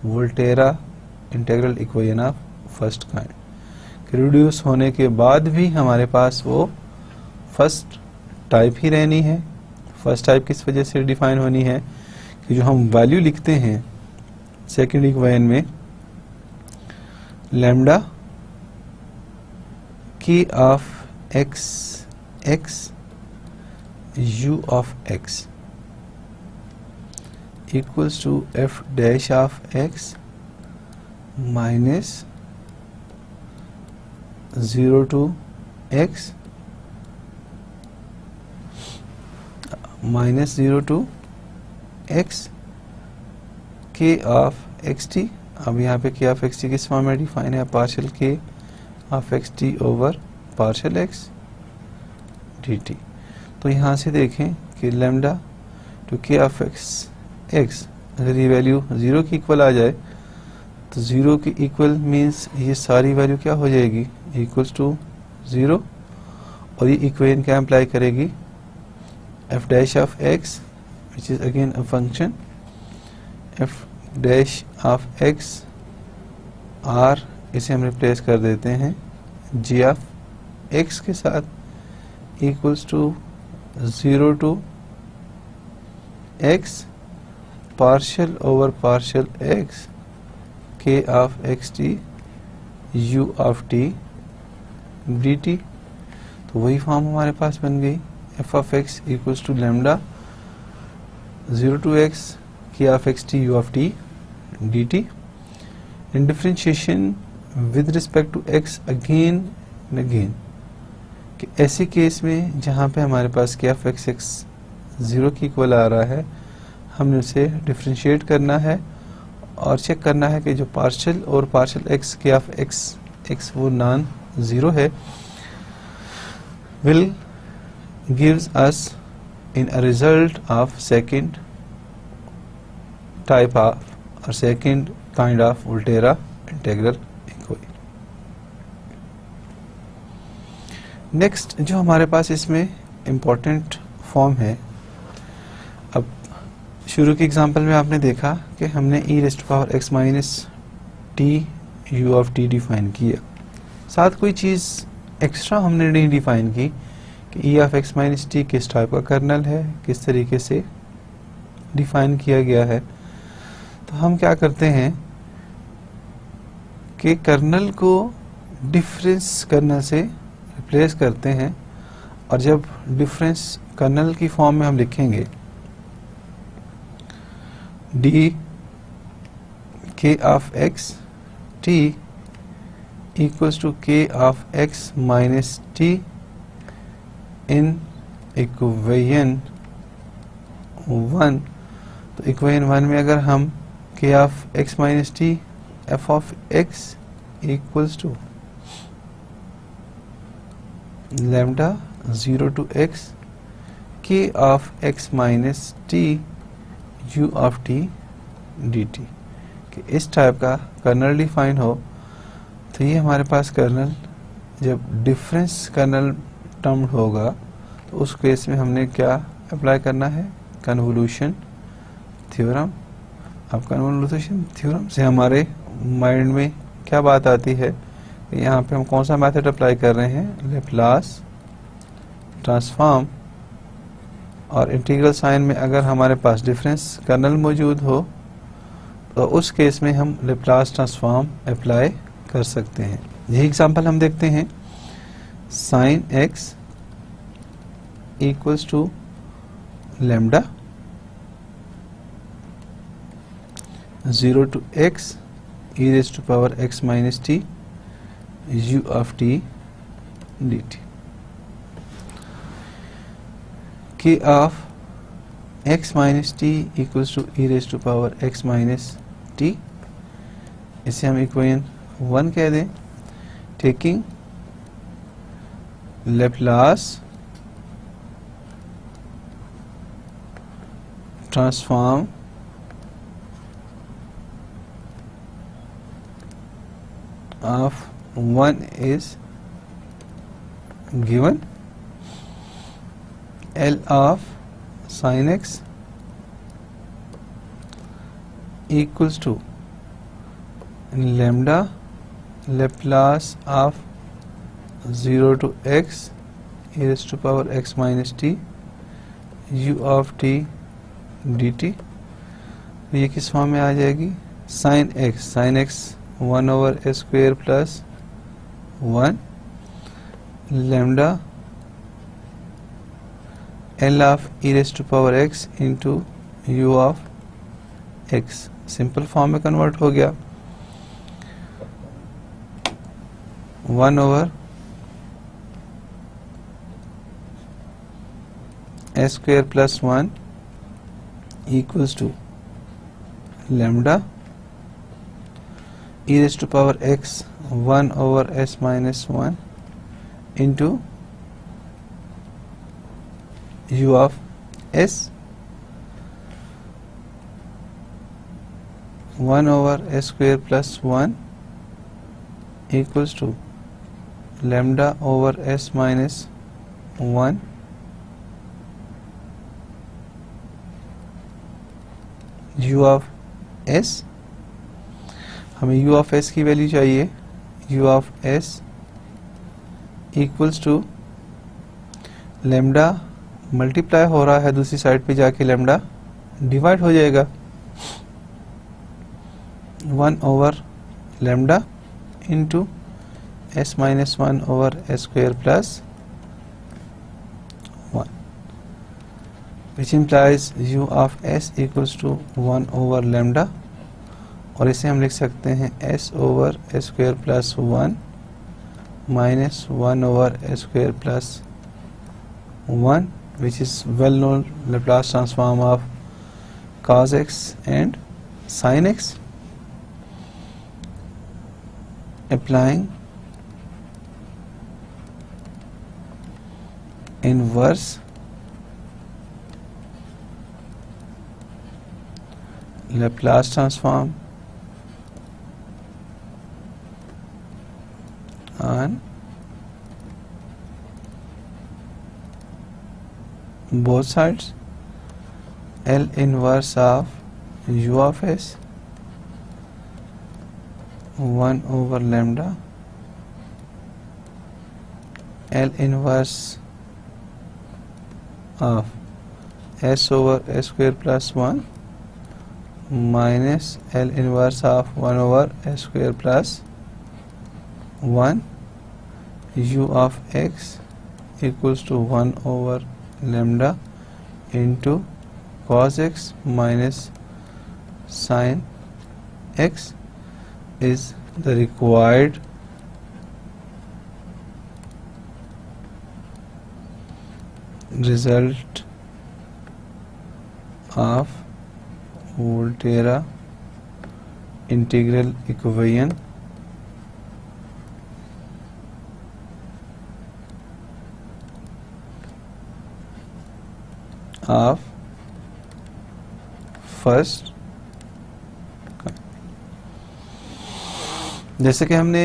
Volterra integral equation of first kind. Reduce होने के बाद भी हमारे पास वो फर्स्ट टाइप ही रहनी है। फर्स्ट टाइप किस वजह से डिफाइन होनी है कि जो हम वैल्यू लिखते हैं सेकेंड इक्वेशन में लैम्डा की of x u of x equals to f dash of x minus 0 to x minus 0 to x k of xt। अब यहाँ पे k of xt किस फॉर्म में डिफाइन है? Partial k of xt over partial x dt। तो तो यहाँ से देखें कि lambda two k of x अगर ये वैल्यू 0 की इक्वल आ जाए तो 0 की इक्वल मीन्स ये सारी वैल्यू क्या हो जाएगी, इक्वल्स टू 0, और ये इक्वेशन क्या अप्लाई करेगी, f dash of x which is again a function f dash of x r, इसे हम रिप्लेस कर देते हैं g of x के साथ equals to 0 to x partial over partial x k of x t u of t dt। तो वही form हमारे पास बन गई, f of x equals to lambda 0 to x k of x t u of t dt। In differentiation with respect to x again and again, कि ऐसे case में जहाँ पे हमारे पास k of x 0 की इक्वल आ रहा है, हमने उसे डिफ्रेंशिएट करना है और चेक करना है कि जो पार्शियल और partial x k of x वो नॉन ज़ीरो है, will gives us in a result of second type of or second kind of Volterra integral equation। Next जो हमारे पास इसमें इम्पोर्टेंट फॉर्म है, अब शुरू के एग्जांपल में आपने देखा कि हमने e raise to power x minus t u of t define किया, साथ कोई चीज़ एक्स्ट्रा हमने नहीं डिफाइन की कि e of x minus T किस टाइप का कर्नल है, किस तरीके से डिफाइन किया गया है। तो हम क्या करते हैं कि कर्नल को डिफरेंस कर्नल से रिप्लेस करते हैं, और जब डिफरेंस कर्नल की फॉर्म में हम लिखेंगे d k of x t equals to k of x minus t in equation 1। तो इक्वेशन 1 में अगर हम k of x minus t f of x equals to lambda 0 to x k of x minus t u of t dt, कि इस type का colonel define हो, तो ये हमारे पास कर्नल जब डिफरेंस कर्नल टर्म होगा तो उस केस में हमने क्या अप्लाई करना है, कन्वोल्यूशन थ्योरम। अब कन्वोल्यूशन थ्योरम से हमारे माइंड में क्या बात आती है, यहाँ पे हम कौन सा मेथड अप्लाई कर रहे हैं, लैप्लास ट्रांसफॉर्म, और इंटीग्रल साइन में अगर हमारे पास डिफरेंस कर्नल मौजूद हो तो उस केस में हम लैप्लास ट्रांसफॉर्म अप्लाई कर सकते हैं। यही एग्जांपल हम देखते हैं, sine x equals to lambda 0 to x e raised to power x minus t u of t dt, k of x minus t equals to e raised to power x minus t, इसे हम equation 1 कह दें, taking Laplace transform of 1 is given L of sin x equals to lambda Laplace of 0 to x e raised to power x minus t u of t dt। ये किस form में आ जाएगी, sin x 1 over a square plus 1 lambda L of e raised to power x into u of x, simple form में convert हो गया, 1 over a square plus 1 equals to lambda e raised to power x 1 over s minus 1 into u of s 1 over s square plus 1 equals to lambda over s minus 1 u of s, हमें u of s की value चाहिए, u of s equals to lambda multiply हो रहा है दूसरी side पे जाके lambda divide हो जाएगा 1 over lambda into s minus 1 over s square plus 1 which implies u of s equals to 1 over lambda, और इसे हम लिख सकते हैं s over s square plus 1 minus 1 over s square plus 1 which is well known Laplace transform of cos x and sin x. Applying inverse Laplace transform on both sides, L inverse of u of s 1 over lambda, L inverse of s over s square plus 1 minus L inverse of 1 over s square plus 1 u of x equals to 1 over lambda into cos x minus sin x is the required result of Volterra integral equation of first. जैसे कि हमने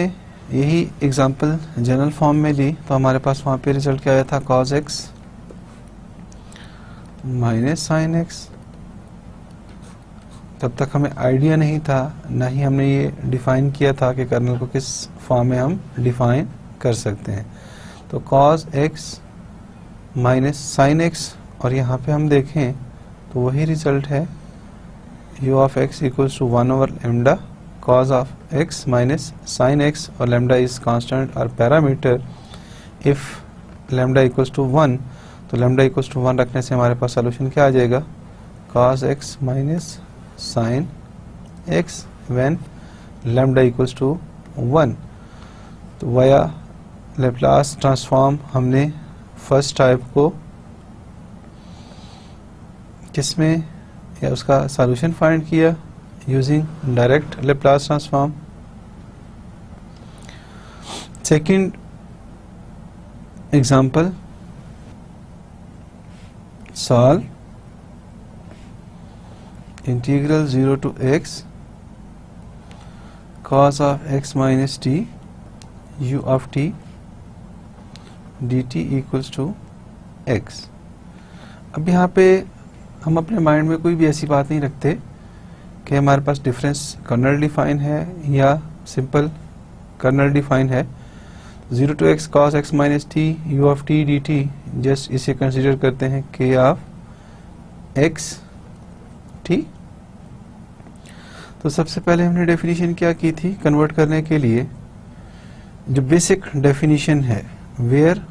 यही example general form में ली तो हमारे पास वहाँ पे result क्या आया था, cos x minus sin x। तब तक हमें आइडिया नहीं था, ना ही हमने ये डिफाइन किया था कि कर्नल को किस फॉर्म में हम डिफाइन कर सकते हैं। तो cos x minus sin x, और यहाँ पे हम देखें तो वही रिजल्ट है u of x equals to 1 over lambda cos of x minus sin x, और lambda is constant or parameter। if lambda equals to 1 तो lambda equals to 1 रखने से हमारे पास सोल्यूशन क्या आ जाएगा, cos x minus sin x when lambda equals to 1। तो via Laplace transform हमने फर्स्ट टाइप को किसमें या उसका सॉल्यूशन फाइंड किया using direct Laplace transform. Second example, solve integral 0 to x cos of x minus t u of t dt equals to x। अब यहाँ पे हम अपने माइंड में कोई भी ऐसी बात नहीं रखते कि हमारे पास डिफरेंस कर्नल डिफाइन है या सिंपल कर्नल डिफाइन है। 0 to x cos x minus t u of t dt, just इसे कंसीडर करते हैं k ऑफ x t। तो सबसे पहले हमने डेफिनेशन क्या की थी कन्वर्ट करने के लिए, जो बेसिक डेफिनेशन है where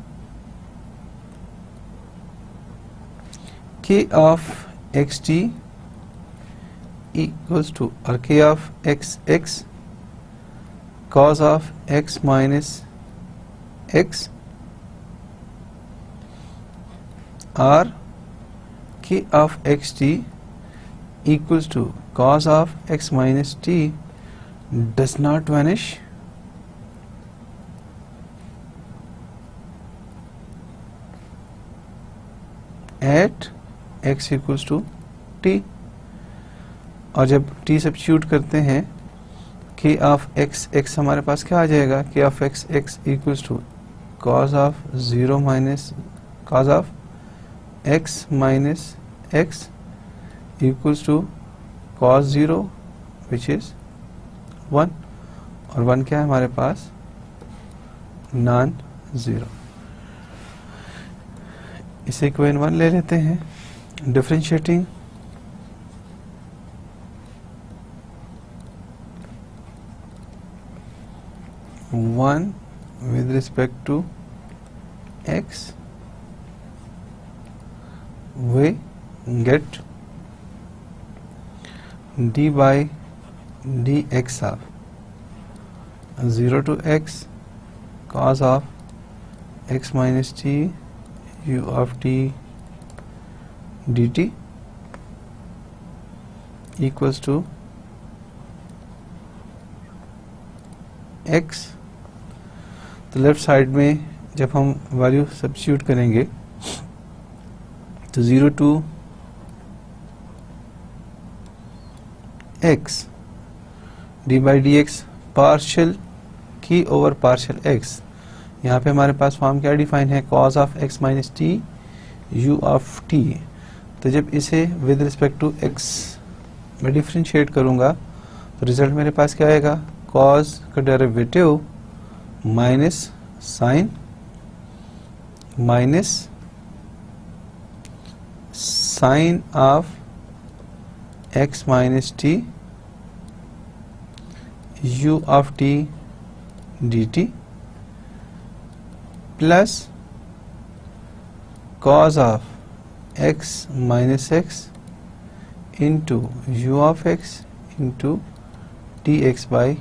k of xt equals to, or k of x cos of x minus x, or k of xt equals to cos of x minus t does not vanish। At x equals to t, और जब t substitute करते हैं k of x, x हमारे पास क्या आ जाएगा, k of x, x equals to cos of 0 minus cos of x minus x equals to cos 0 which is 1, और 1 क्या है हमारे पास, नॉन जीरो। इसे इक्वेशन 1 ले लेते हैं, differentiating one with respect to x, we get d by dx of 0 to x cos of x minus t u of t dt equals to x। तो लेफ्ट साइड में जब हम value substitute करेंगे तो 0 to x d by dx partial की over partial x, यहाँ पे हमारे पास फॉर्म क्या डिफाइन है, cos of x minus t u of t। तो जब इसे विद रिस्पेक्ट टू x में डिफरेंशिएट करूँगा तो रिजल्ट मेरे पास क्या आएगा, cos का derivative minus sine minus sine of x minus t u of t dt plus cos of x minus x into u of x into dx by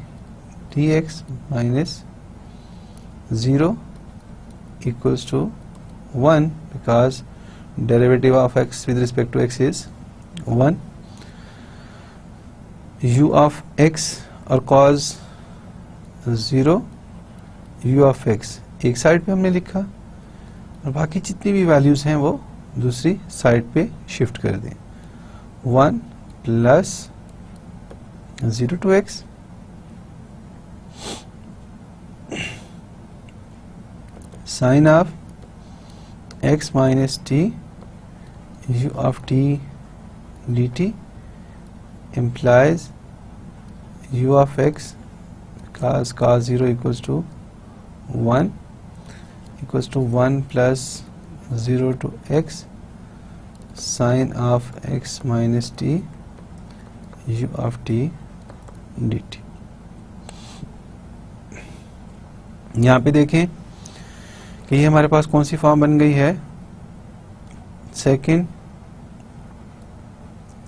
dx minus 0 equals to 1 because derivative of x with respect to x is 1। u of x और cos 0 u of x एक side पे हमने लिखा और बाकी जितनी भी values हैं वो दूसरी साइड पे शिफ्ट कर दें। 1 plus 0 to x sine of x minus t u of t dt implies u of x cos 0 equals to 1 plus 0 to x sin of x minus t u of t dt। यहाँ पे देखें कि ये हमारे पास कौन सी form बन गई है, second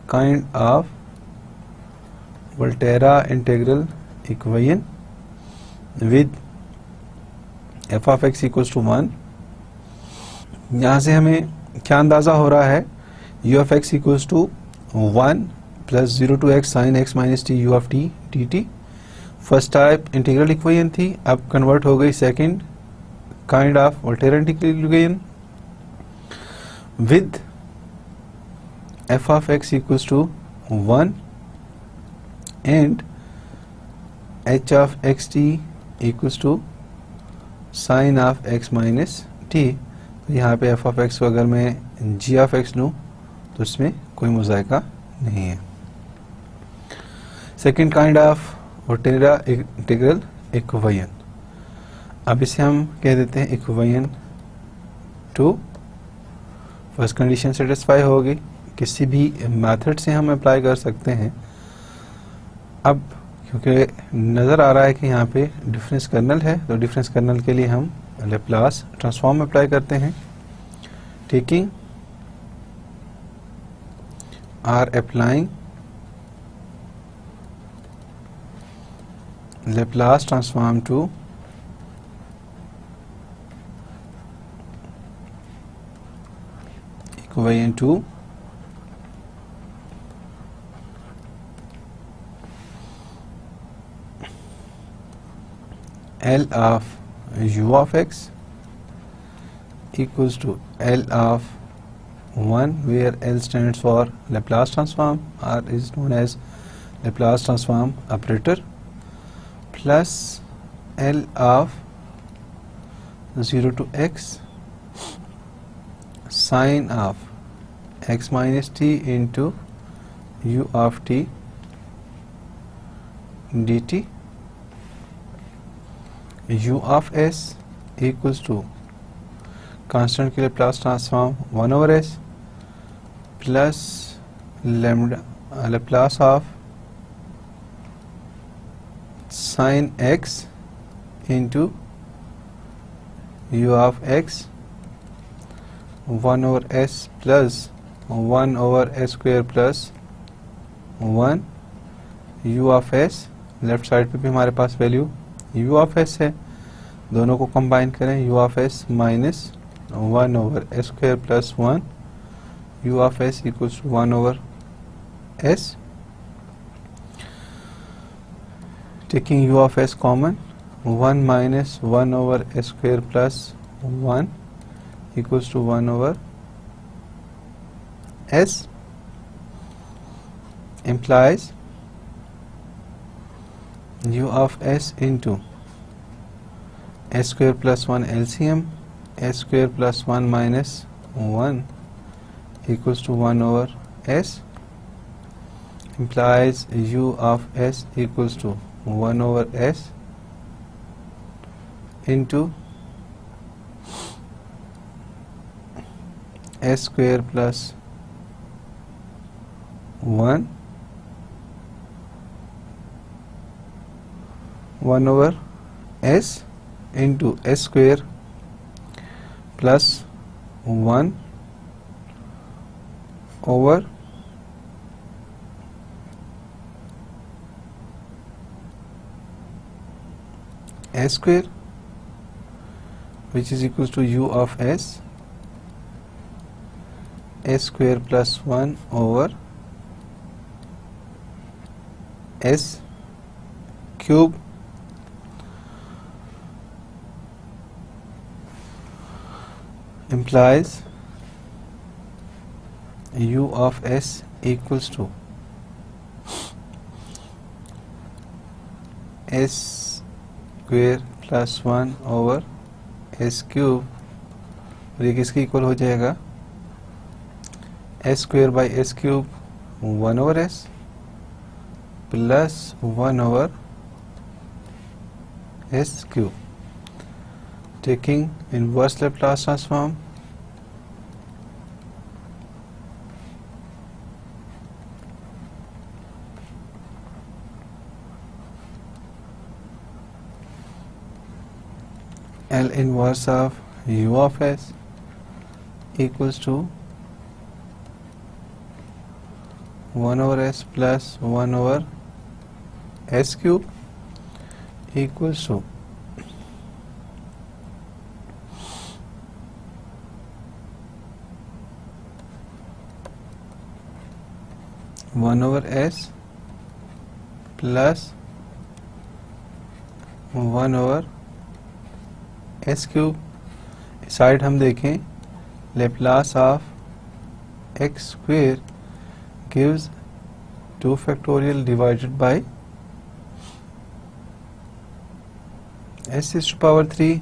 kind of Volterra integral equation with f of x equals to 1। यहाँ से हमें क्या अंदाज़ा हो रहा है, u of x equals to 1 plus 0 to x sin x minus t u of t dt। First type integral equation थी, अब कन्वर्ट हो गई second kind of Volterra integral equation with f of x equals to 1 and h of xt equals to sin of x minus t। तो यहाँ पे f of x को अगर मैं g of x लूँ तो इसमें कोई मुज़ायका नहीं है। Second kind of Volterra integral equation, अब इसे हम कह देते हैं इक्वेशन 2। फर्स्ट कंडीशन सेटिस्फाई होगी, किसी भी मेथड से हम अप्लाई कर सकते हैं। अब क्योंकि नज़र आ रहा है कि यहाँ पे डिफरेंस कर्नल है तो डिफरेंस कर्नल के लिए हम लैप्लास ट्रांसफॉर्म अप्लाई करते हैं, taking or applying Laplace transform to equation 2 L of u of x equals to L of 1 where L stands for Laplace transform or is known as Laplace transform operator plus L of 0 to x sine of x minus t into u of t dt u of s equals to constant के लिए plus transform 1 over S plus lambda Laplace of sine x into you of x 1 over S plus 1 over S square plus 1 you of S left side पे भी हमारे पास value you of S है, दोनों को combine करें you of S minus 1 over s square plus 1 u of s equals to 1 over s. Taking u of s common, 1 minus 1 over s square plus 1 equals to 1 over s implies u of s into s square plus 1 LCM s square plus 1 minus 1 equals to 1 over s implies u of s equals to 1 over s into s square plus 1 over s into s square plus 1 over s square which is equals to u of s square plus 1 over s cube implies u of s equals to s square plus 1 over s cube और ये किसके equal हो जाएगा s square by s cube 1 over s plus 1 over s cube. Taking inverse Laplace transform, L inverse of u of s equals to 1 over s plus 1 over s cube equals to 1 over s plus 1 over s cube. Side हम देखें Laplace of x square gives 2 factorial divided by s raised to power 3.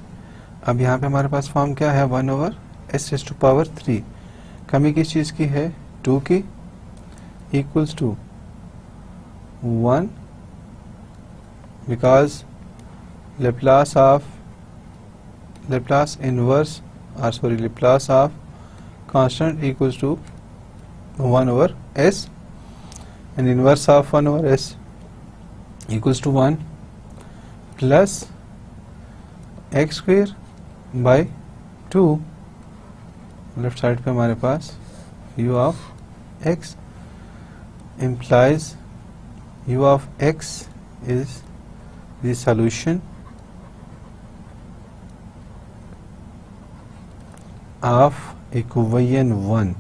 अब यहाँ पे हमारे पास form क्या है 1 over s raised to power 3. कमी किस चीज़ की है 2 की equals to 1 because Laplace of constant equals to 1 over s and inverse of 1 over s equals to 1 plus x square by 2 left side पे हमारे पास u of x implies u of x is the solution of equation 1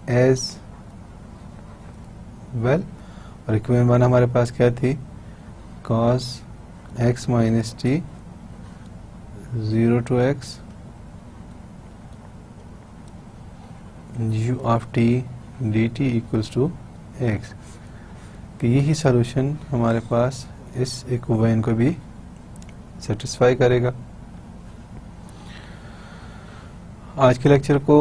as well. और equation 1 हमारे पास क्या थी cos x minus t 0 to x u of t dt equals to x, कि यही solution हमारे पास इस इक्वेशन को भी सेटिस्फाई करेगा। आज के लेक्चर को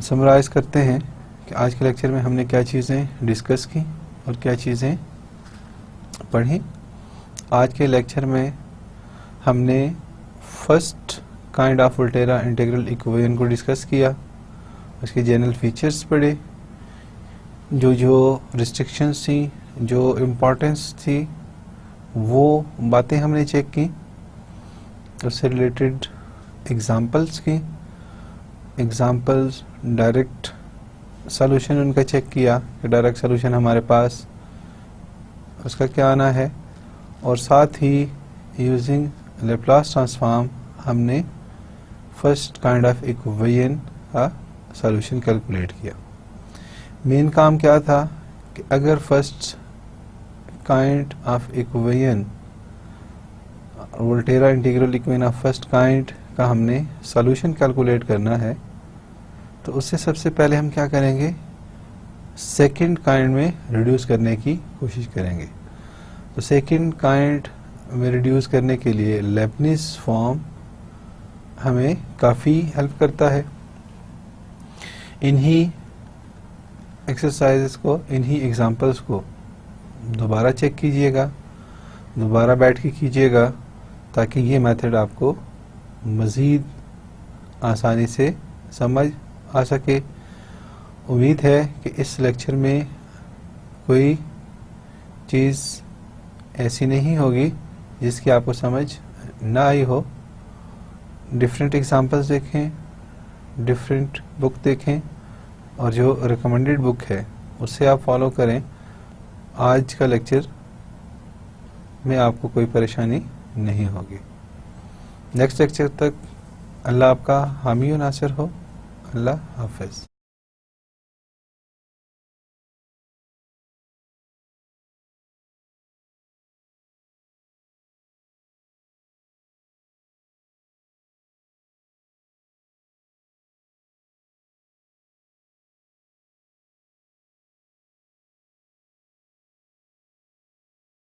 समराइज करते हैं कि आज के लेक्चर में हमने क्या चीज़ें डिस्कस की और क्या चीज़ें पढ़ी। आज के लेक्चर में हमने first kind of Volterra integral equation को डिस्कस किया, उसके जनरल फीचर्स पढ़े, जो रिस्ट्रिक्शंस थी, जो इम्पोर्टेंस थी, वो बातें हमने चेक की, उससे रिलेटेड एग्जांपल्स की, एग्जांपल्स डायरेक्ट सॉल्यूशन उनका चेक किया कि डायरेक्ट सॉल्यूशन हमारे पास उसका क्या आना है, और साथ ही यूजिंग लैप्लास ट्रांसफॉर्म हमने फर्स्ट काइंड ऑफ इक्वेशन का सॉल्यूशन कैलकुलेट किया। मेन काम क्या था कि अगर first kind of equation Volterra integral equation of first kind का हमने सॉल्यूशन कैलकुलेट करना है, तो उससे सबसे पहले हम क्या करेंगे, सेकंड काइंड में रिड्यूस करने की कोशिश करेंगे। तो सेकंड काइंड में रिड्यूस करने के लिए लेबनिज फॉर्म हमें काफ़ी हेल्प करता है। इन्हीं एक्सरसाइजेस को, इन्हीं एग्जांपल्स को दोबारा चेक कीजिएगा, दोबारा बैठ के कीजिएगा, ताकि ये मेथड आपको मज़ीद आसानी से समझ आ सके। उम्मीद है कि इस लेक्चर में कोई चीज़ ऐसी नहीं होगी जिसकी आपको समझ ना आई हो। डिफरेंट एग्जांपल्स देखें, डिफरेंट बुक देखें, और जो रिकमेंडेड बुक है उससे आप फॉलो करें। आज का लेक्चर में आपको कोई परेशानी नहीं होगी। नेक्स्ट लेक्चर तक अल्लाह आपका हामी व नासिर हो। अल्लाह हाफ़िज़।